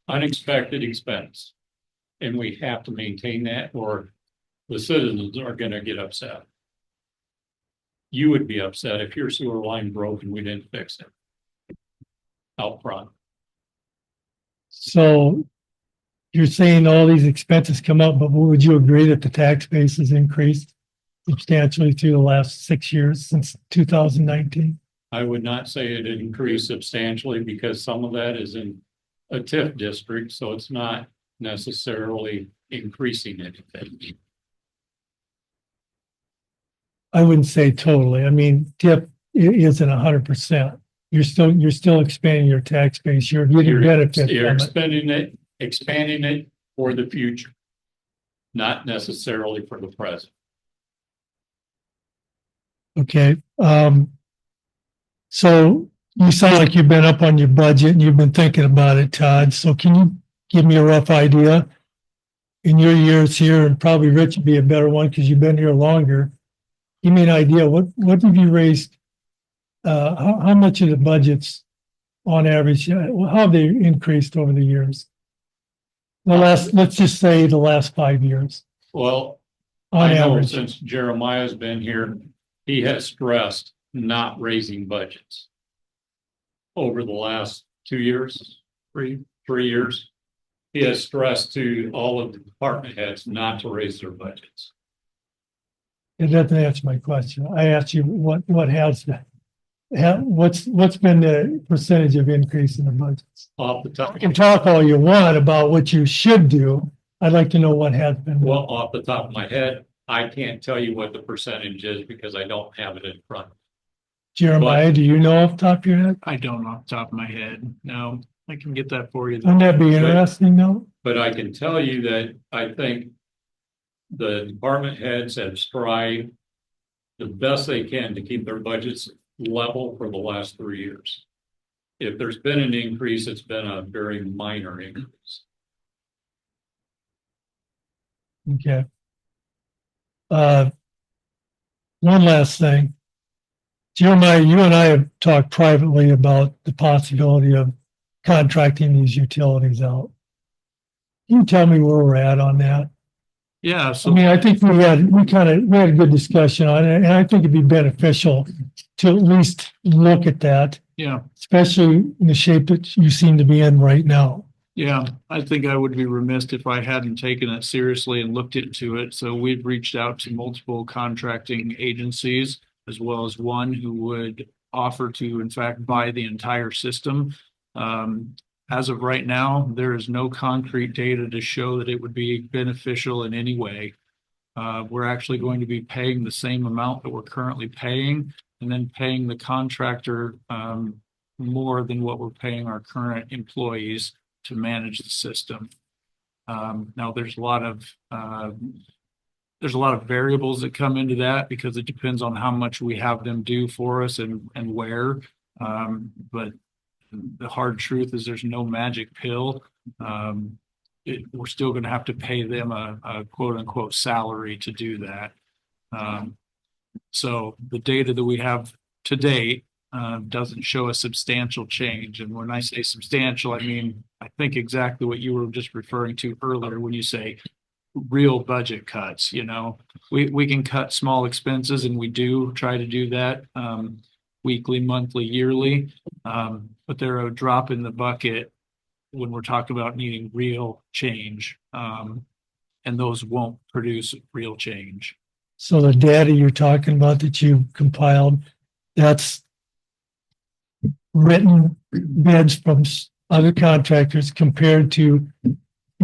unexpected expense. And we have to maintain that or the citizens are gonna get upset. You would be upset if your sewer line broke and we didn't fix it. Out front. So you're saying all these expenses come up, but would you agree that the tax base has increased substantially through the last 6 years since 2019? I would not say it increased substantially because some of that is in a TIF district, so it's not necessarily increasing anything. I wouldn't say totally. I mean, tip isn't 100%. You're still expanding your tax base. You're getting benefit You're from it. expanding it for the future. Not necessarily for the present. Okay. So you sound like you've been up on your budget and you've been thinking about it, Todd. So can you give me a rough idea in your years here, and probably Rich would be a better one because you've been here longer. Give me an idea. What have you raised? How much of the budgets on average, how have they increased over the years? Let's just say the last 5 years Well, on I know average. since Jeremiah's been here, he has stressed not raising budgets. Over the last 2 years, three years. He has stressed to all of the department heads not to raise their budgets. It doesn't answer my question. I asked you what has been. What's been the percentage of increase in the budgets? Off the top, You can talk all you want about what you should do. I'd like to know what has been. well, off the top of my head, I can't tell you what the percentage is because I don't have it in front. Jeremiah, do you know off the top of your head? I don't off the top of my head. No, I can get that for you. Wouldn't that be interesting though? But I can tell you that I think the department heads have strived the best they can to keep their budgets level for the last 3 years. If there's been an increase, it's been a very minor increase. Okay. One last thing. Jeremiah, you and I have talked privately about the possibility of contracting these utilities out. Can you tell me where we're at on that? Yeah, I so mean, I think we had a good discussion on it, and I think it'd be beneficial to at least look at that, yeah, especially in the shape that you seem to be in right now. yeah, I think I would be remiss if I hadn't taken it seriously and looked into it. So we've reached out to multiple contracting agencies, as well as one who would offer to, in fact, buy the entire system. As of right now, there is no concrete data to show that it would be beneficial in any way. We're actually going to be paying the same amount that we're currently paying, and then paying the contractor more than what we're paying our current employees to manage the system. Now, there's a lot of variables that come into that because it depends on how much we have them do for us and where. But the hard truth is there's no magic pill. We're still going to have to pay them a quote unquote salary to do that. So the data that we have to date doesn't show a substantial change. And when I say substantial, I mean, I think exactly what you were just referring to earlier when you say real budget cuts. You know, we can cut small expenses, and we do try to do that weekly, monthly, yearly. But they're a drop in the bucket when we're talking about needing real change. And those won't produce real change. So the data you're talking about that you compiled, that's written bids from other contractors compared to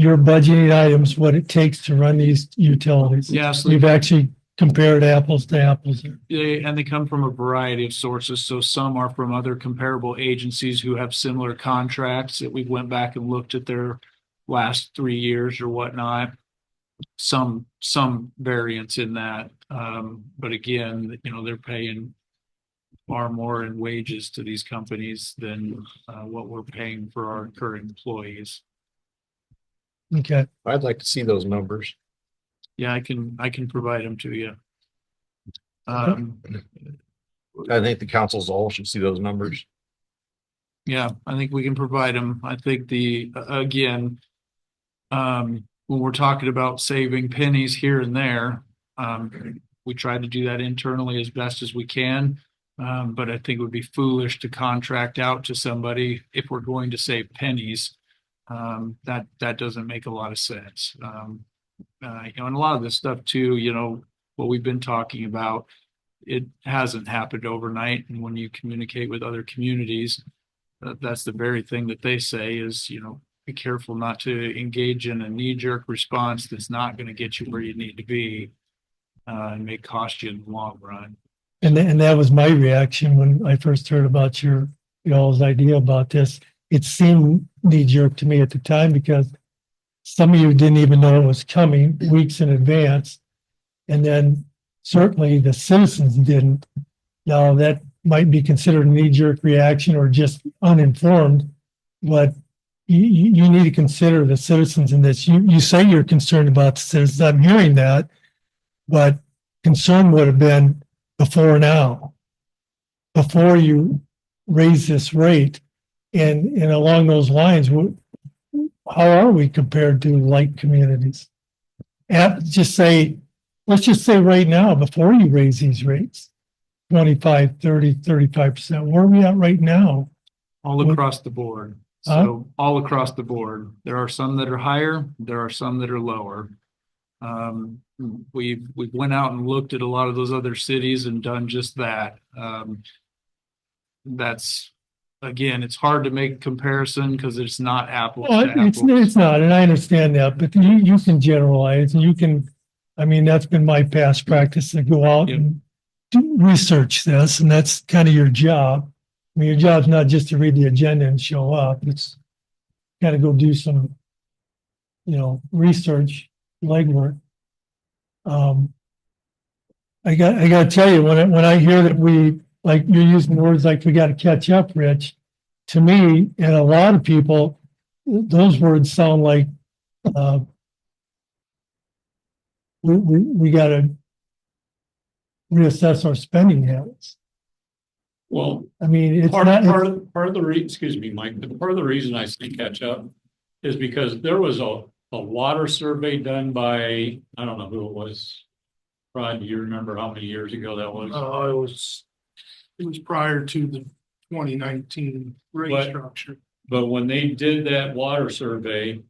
your budgeting items, what it takes to run these utilities. Yes. You've actually compared apples to apples. They come from a variety of sources. So some are from other comparable agencies who have similar contracts that we went back and looked at their last 3 years or whatnot. Some variance in that. But again, they're paying far more in wages to these companies than what we're paying for our current employees. Okay. I'd like to see those numbers. Yeah, I can provide them to you. I think the councils all should see those numbers. Yeah, I think we can provide them. I think again, when we're talking about saving pennies here and there, we try to do that internally as best as we can. But I think it would be foolish to contract out to somebody if we're going to save pennies. That doesn't make a lot of sense. And a lot of this stuff too, what we've been talking about, it hasn't happened overnight. And when you communicate with other communities, that's the very thing that they say is, be careful not to engage in a knee-jerk response that's not going to get you where you need to be and may cost you in the long run. And that was my reaction when I first heard about y'all's idea about this. It seemed knee-jerk to me at the time because some of you didn't even know it was coming weeks in advance. And then certainly the citizens didn't. Now that might be considered a knee-jerk reaction or just uninformed, but you need to consider the citizens in this. You say you're concerned about the citizens. I'm hearing that, but concern would have been before now, before you raise this rate. And along those lines, how are we compared to like communities? Let's just say right now, before you raise these rates, 25, 30, 35%, where are we at right now? All across the board. So all across the board, there are some that are higher, there are some that are lower. We've went out and looked at a lot of those other cities and done just that. That's, again, it's hard to make a comparison because it's not apples to apples. It's not, and I understand that, but you can generalize and you can, that's been my past practice to go out and do research this, and that's kind of your job. Your job's not just to read the agenda and show up. It's got to go do some, research, legwork. I got to tell you, when I hear that like you're using words like we got to catch up, Rich, to me and a lot of people, those words sound like we got to reassess our spending habits. Well, it's part not. of the excuse me, Mike, but part of the reason I say catch up is because there was a water survey done by, I don't know who it was. Rod, do you remember how many years ago that was? It was prior to the 2019 rate structure. But when they did that water survey,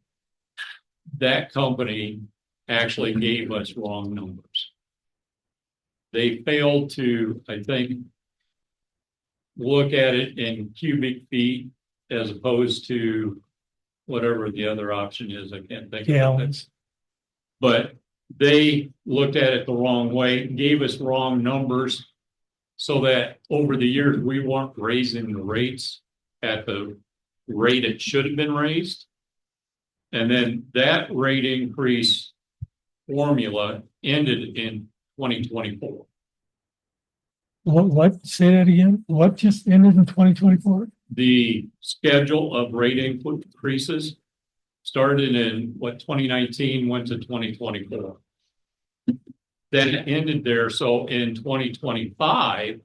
that company actually gave us wrong numbers. They failed to, I think, look at it in cubic feet as opposed to whatever the other option is. I can't think of it. But they looked at it the wrong way, gave us wrong numbers, so that over the years we weren't raising the rates at the rate it should have been raised. And then that rate increase formula ended in 2024. What? Say that again. What just ended in 2024? The schedule of rate increases started in 2019, went to 2024. Then it ended there. So in 2025,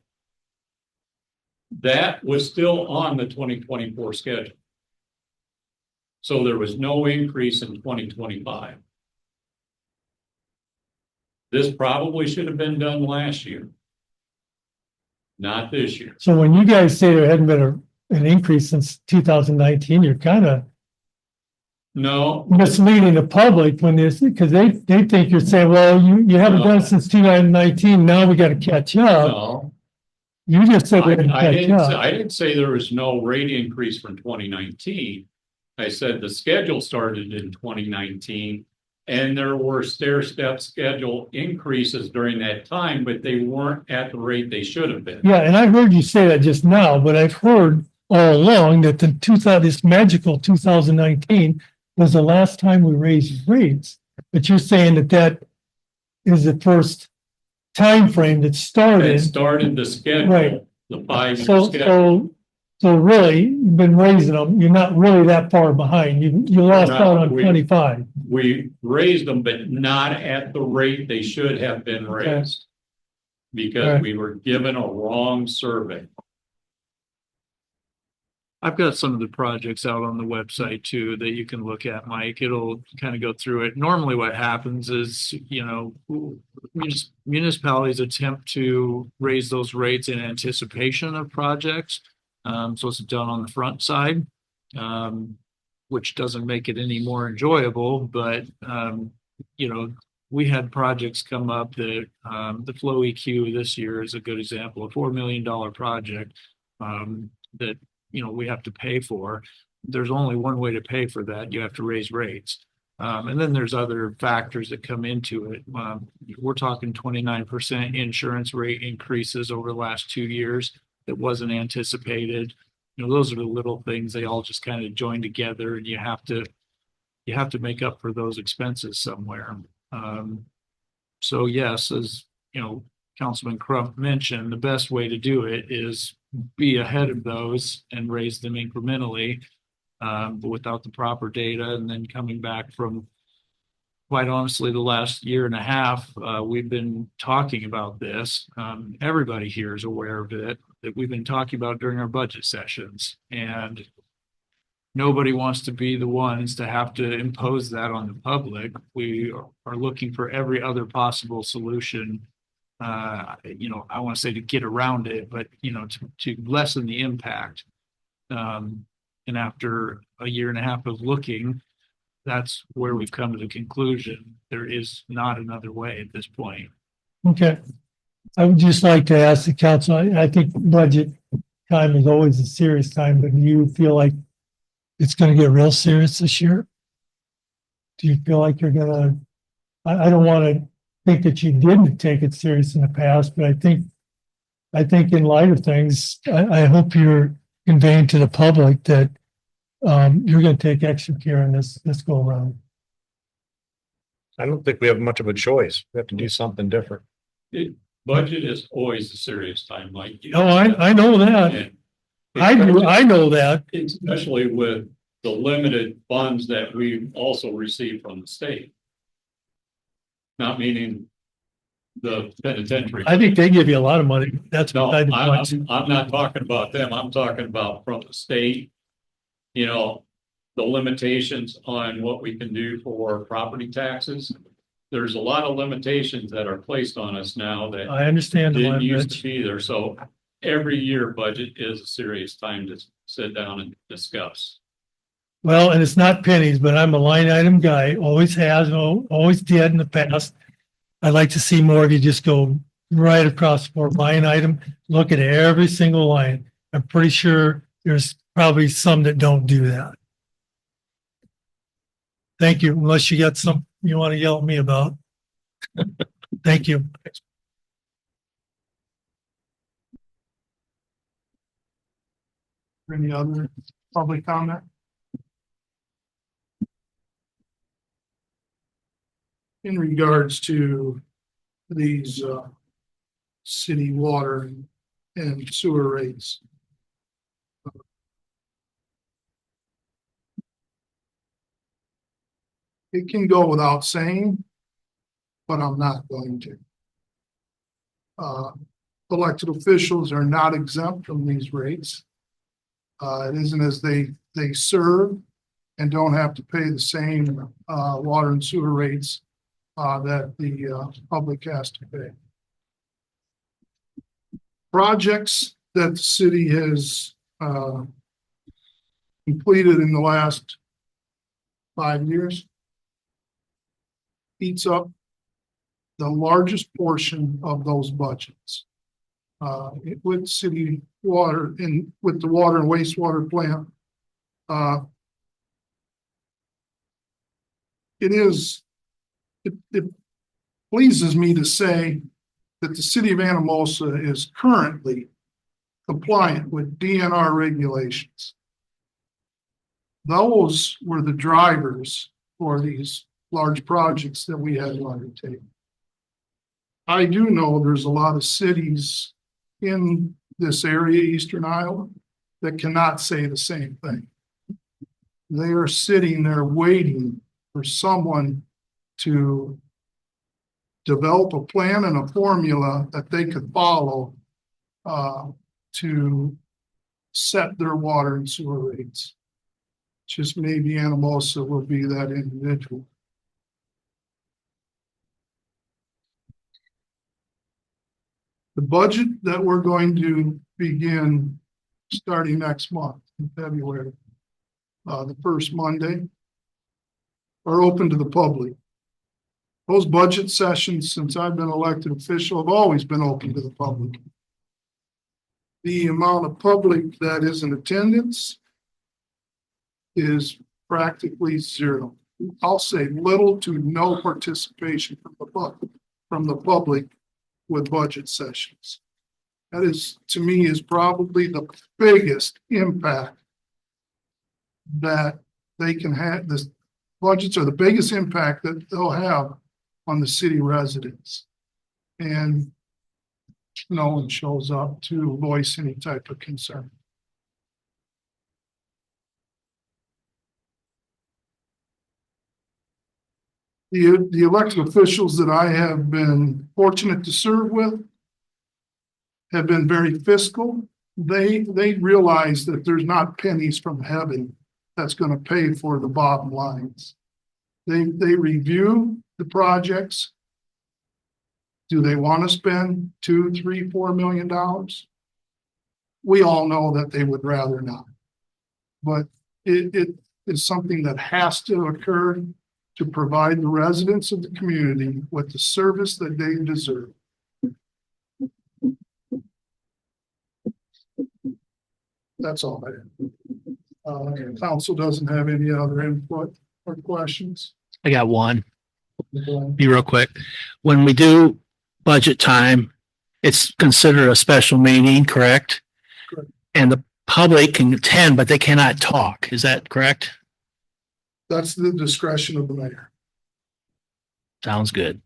that was still on the 2024 schedule. So there was no increase in 2025. This probably should have been done last year, not this year. So when you guys say there hadn't been an increase since 2019, you're kind of misleading the public when this, because they think you're saying, well, you haven't done it since 2019. Now we got to catch up. No. You just said we had to catch up. I didn't say there was no rate increase from 2019. I said the schedule started in 2019. And there were stair-step schedule increases during that time, but they weren't at the rate they should have been. Yeah, and I heard you say that just now, but I've heard all along that the 2000, this magical 2019 was the last time we raised rates. But you're saying that that is the first time frame that It started. started the schedule, Right. the 5-year So, schedule. so really, you've been raising them. You're not really that far behind. You lost not. out on We- 25. We raised them, but not at the rate they should have been raised. Because Right. we were given a wrong survey. I've got some of the projects out on the website too that you can look at, Mike. It'll kind of go through it. Normally what happens is, municipalities attempt to raise those rates in anticipation of projects. So it's done on the front side, which doesn't make it any more enjoyable, but, we had projects come up that, the Flow EQ this year is a good example, a $4 million project, that we have to pay for. There's only one way to pay for that. You have to raise rates. And then there's other factors that come into it. We're talking 29% insurance rate increases over the last 2 years that wasn't anticipated. Those are the little things. They all just kind of join together, and you have to make up for those expenses somewhere. So yes, as Councilman Crump mentioned, the best way to do it is be ahead of those and raise them incrementally, but without the proper data. And then coming back from, quite honestly, the last year and a half, we've been talking about this. Everybody here is aware of it, that we've been talking about during our budget sessions. And nobody wants to be the ones to have to impose that on the public. We are looking for every other possible solution. I want to say to get around it, but to lessen the impact. And after a year and a half of looking, that's where we've come to the conclusion. There is not another way at this point. Okay. I would just like to ask the council, I think budget time is always a serious time, but do you feel like it's going to get real serious this year? Do you feel like you're going to, I don't want to think that you didn't take it serious in the past, but I think in light of things, I hope you're conveying to the public that you're going to take extra care in this go around. I don't think we have much of a choice. We have to do something different. Budget is always a serious time, Mike. Oh, I know that. And I know that. especially with the limited funds that we also receive from the state. Not meaning the penitentiary. I think they give you a lot of money. That's No, beside the point. I'm not talking about them. I'm talking about from the state. The limitations on what we can do for property taxes. There's a lot of limitations that are placed on us now that I understand. didn't used to be there. So every year budget is a serious time to sit down and discuss. Well, and it's not pennies, but I'm a line item guy, always has, always did in the past. I'd like to see more of you just go right across for line item, look at every single line. I'm pretty sure there's probably some that don't do that. Thank you, unless you got some you want to yell at me about. Thank you. Any other public comment? In regards to these city water and sewer rates. It can go without saying, but I'm not going to. Elected officials are not exempt from these rates. It isn't as they serve and don't have to pay the same water and sewer rates that the public has to pay. Projects that the city has completed in the last 5 years eats up the largest portion of those budgets. With city water and with the water and wastewater plant, it pleases me to say that the city of Anamosa is currently compliant with DNR regulations. Those were the drivers for these large projects that we had to undertake. I do know there's a lot of cities in this area, Eastern Iowa, that cannot say the same thing. They are sitting there waiting for someone to develop a plan and a formula that they could follow to set their water and sewer rates. Just maybe Anamosa will be that individual. The budget that we're going to begin starting next month in February, the first Monday, are open to the public. Those budget sessions, since I've been elected official, have always been open to the public. The amount of public that is in attendance is practically zero. I'll say little to no participation from the public with budget sessions. That is, to me, is probably the biggest impact that they can have. The budgets are the biggest impact that they'll have on the city residents. And no one shows up to voice any type of concern. The elected officials that I have been fortunate to serve with have been very fiscal. They realize that there's not pennies from heaven that's going to pay for the bottom lines. They review the projects. Do they want to spend $2, $3, $4 million? We all know that they would rather not. But it is something that has to occur to provide the residents of the community with the service that they deserve. That's all I have. Council doesn't have any other input or questions. I got one. Be real quick. When we do budget time, it's considered a special meeting, correct? Correct. And the public can attend, but they cannot talk. Is that correct? That's the discretion of the mayor. Sounds good.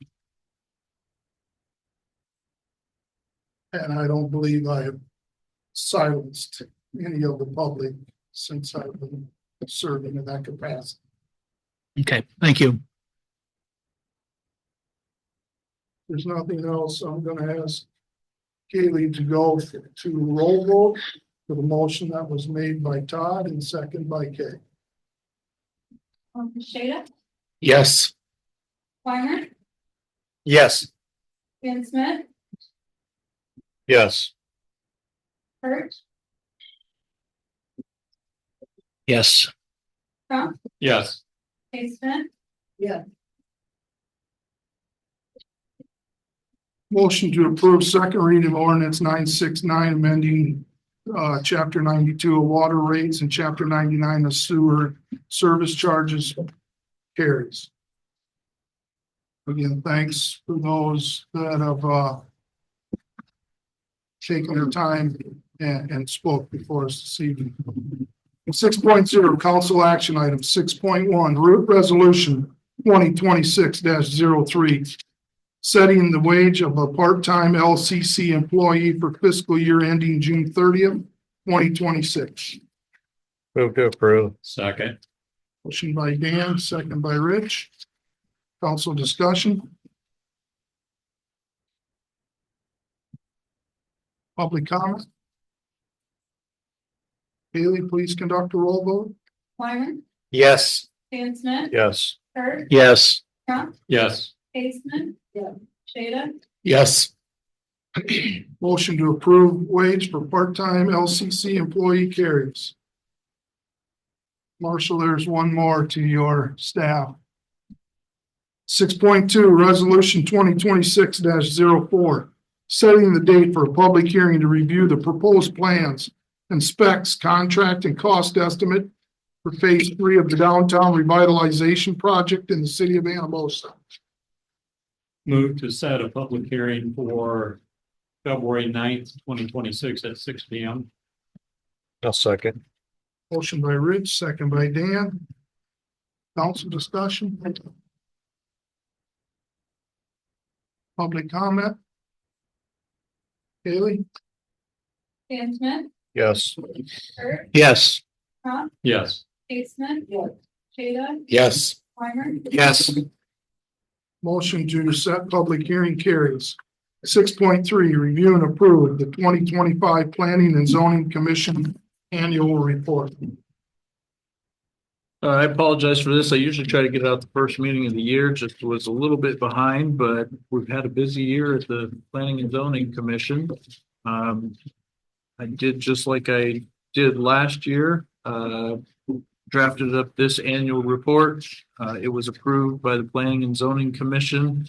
And I don't believe I have silenced any of the public since I've been serving in that capacity. Okay, thank you. There's nothing else. I'm gonna ask Kaylee to go to roll vote for the motion that was made by Todd and second by Kay. Shada, Yes. Weimer, Yes. Dan Smith, Yes. Hurt, Yes. Trump, Yes. Kate Smith, Yeah, Motion to approve second reading of ordinance 969 amending chapter 92 of water rates and chapter 99 of sewer service charges carries. Again, thanks for those that have taken their time and spoke before us this evening. 6.0 council action item 6.1 root resolution 2026-03 setting the wage of a part-time LCC employee for fiscal year ending June 30th, 2026. Move to approve. Second. Motion by Dan, second by Rich. Council discussion. Public comment. Haley, please conduct a roll vote. Weimer, Yes. Dan Smith, Yes. Hurt, Yes. Trump, Yes. Kate Smith, yeah, Shada, Yes. Motion to approve wage for part-time LCC employee carries. Marshall, there's one more to your staff. 6.2 resolution 2026-04 setting the date for a public hearing to review the proposed plans and specs, contract and cost estimate for phase 3 of the downtown revitalization project in the city of Anamosa. Move to set a public hearing for February 9th, 2026 at 6 P.M. I'll second. Motion by Rich, second by Dan. Council discussion. Public comment. Haley? Dan Smith, Yes. Kurt, Yes. Crump, Yes. Dave Smith. Yes. Jada, Yes. Weimer, Yes. Motion to set public hearing carries. 6.3, review and approve the 2025 Planning and Zoning Commission Annual Report. I apologize for this. I usually try to get out the first meeting of the year, just was a little bit behind, but we've had a busy year at the Planning and Zoning Commission. I did just like I did last year, drafted up this annual report. It was approved by the Planning and Zoning Commission.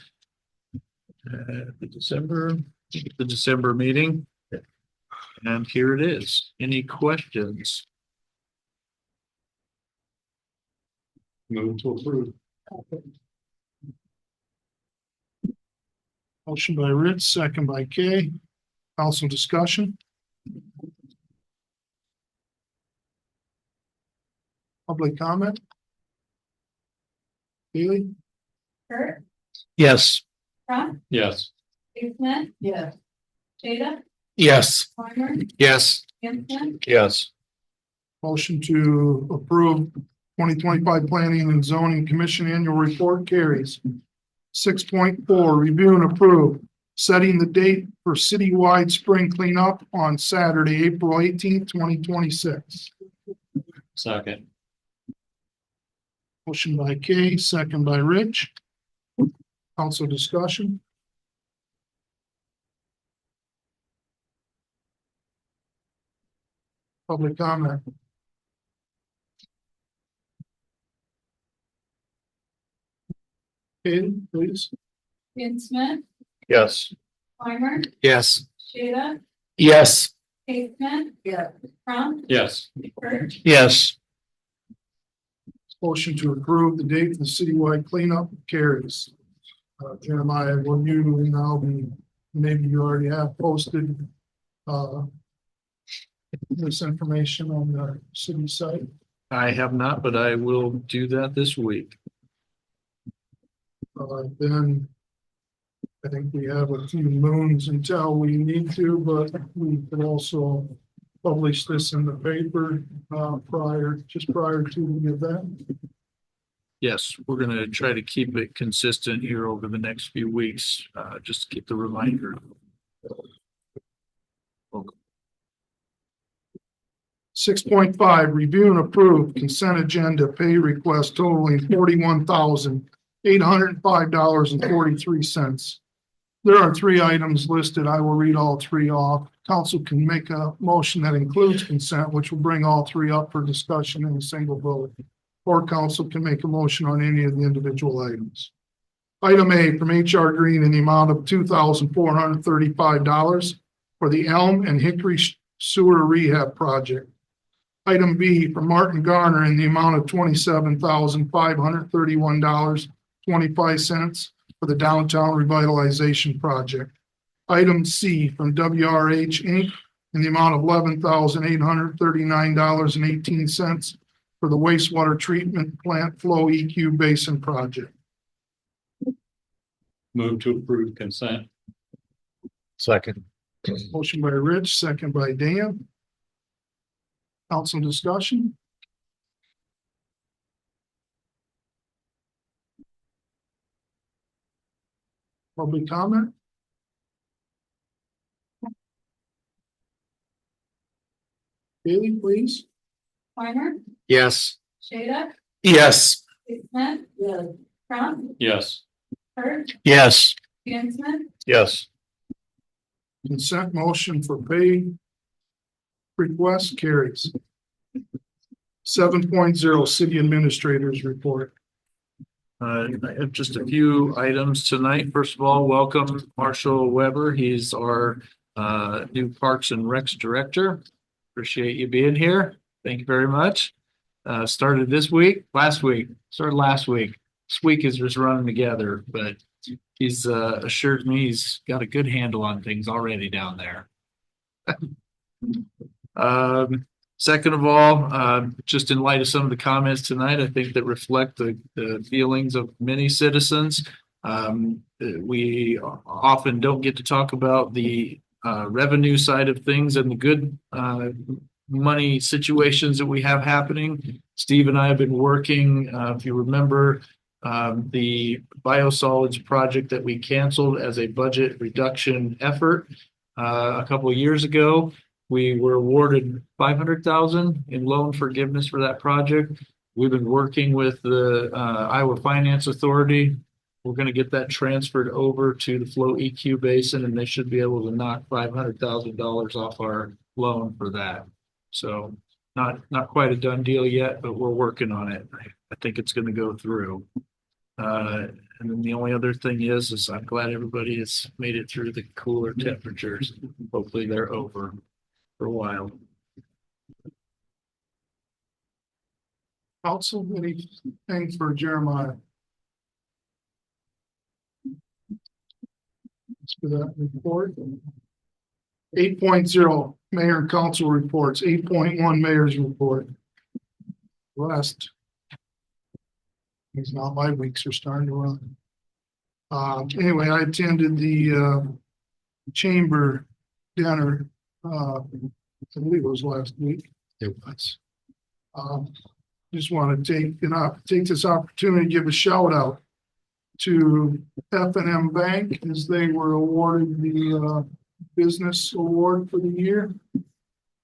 The December meeting. And here it is. Any questions? Move to approve. Motion by Rich, second by Kay. Council discussion. Public comment. Haley? Kurt, Yes. Crump, Yes. Dave Smith, Yes. Jada, Yes. Weimer, Yes. Dan Smith, Yes. Motion to approve 2025 Planning and Zoning Commission Annual Report carries. 6.4, review and approve setting the date for citywide spring cleanup on Saturday, April 18th, 2026. Second. Motion by Kay, second by Rich. Council discussion. Public comment. Kay, please. Dan Smith, Yes. Weimer, Yes. Jada, Yes. Dave Smith, Yes. Crump, Yes. Kurt, Yes. Motion to approve the date for the citywide cleanup carries. Jeremiah, will you now be, maybe you already have posted this information on the city site? I have not, but I will do that this week. Then I think we have a few moons until we need to, but we could also publish this in the paper prior to the event. Yes, we're gonna try to keep it consistent here over the next few weeks, just to keep the reminder. 6.5, review and approve consent agenda pay request totaling $41,805.43. There are 3 items listed. I will read all 3 off. Council can make a motion that includes consent, which will bring all 3 up for discussion in a single vote. Or council can make a motion on any of the individual items. Item A from HR Green in the amount of $2,435 for the Elm and Hickory Sewer Rehab Project. Item B from Martin Garner in the amount of $27,531.25 for the Downtown Revitalization Project. Item C from WRH Inc. in the amount of $11,839.18 for the wastewater treatment plant flow EQ basin project. Move to approve consent. Second. Motion by Rich, second by Dan. Council discussion. Public comment. Haley, please. Weimer, Yes. Jada, Yes. Dave Smith, Yes. Crump, Yes. Kurt, Yes. Dan Smith, Yes. Consent motion for pay request carries. 7.0 City Administrators Report. I have just a few items tonight. First of all, welcome Marshall Weber. He's our new Parks and Recs Director. Appreciate you being here. Thank you very much. Started this week, last week, started last week. This week is just running together, but he's assured me he's got a good handle on things already down there. Second of all, just in light of some of the comments tonight, I think that reflect the feelings of many citizens. We often don't get to talk about the revenue side of things and the good money situations that we have happening. Steve and I have been working, if you remember, the biosolids project that we canceled as a budget reduction effort a couple of years ago. We were awarded 500,000 in loan forgiveness for that project. We've been working with the Iowa Finance Authority. We're going to get that transferred over to the Flow EQ Basin, and they should be able to knock $500,000 off our loan for that. So not quite a done deal yet, but we're working on it. I think it's going to go through. And then the only other thing is I'm glad everybody has made it through the cooler temperatures. Hopefully they're over for a while. Council, anything for Jeremiah? For that report. 8.0 Mayor and Council reports. 8.1 Mayor's report. Last. It's not my weeks are starting to run. Anyway, I attended the chamber dinner. I believe it was last week. It was. Just want to take this opportunity to give a shout out to F&M Bank as they were awarded the business award for the year,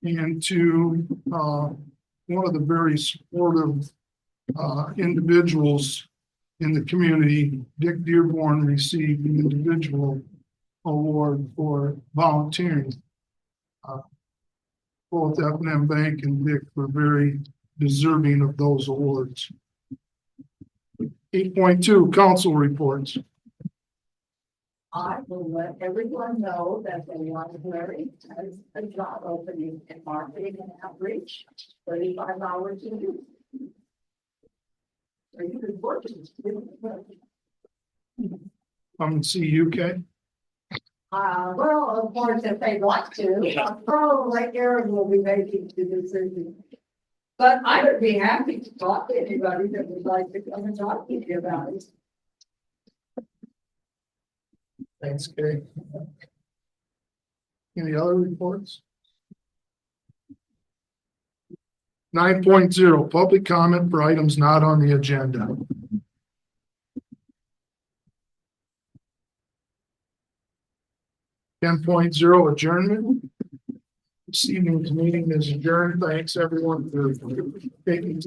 and to one of the very supportive individuals in the community. Dick Dearborn received the individual award for volunteering. Both F&M Bank and Dick were very deserving of those awards. 8.2 council reports. I will let everyone know that the library has a job opening in marketing and outreach, 35 hours a week. So you could work it. Come and see you, Kay. Well, of course, if they want to, probably Aaron will be making the decision. But I would be happy to talk to anybody that would like to come and talk to you about it. Thanks, Kay. Any other reports? 9.0 public comment for items not on the agenda. 10.0 adjournment. This evening's meeting is adjourned. Thanks everyone for taking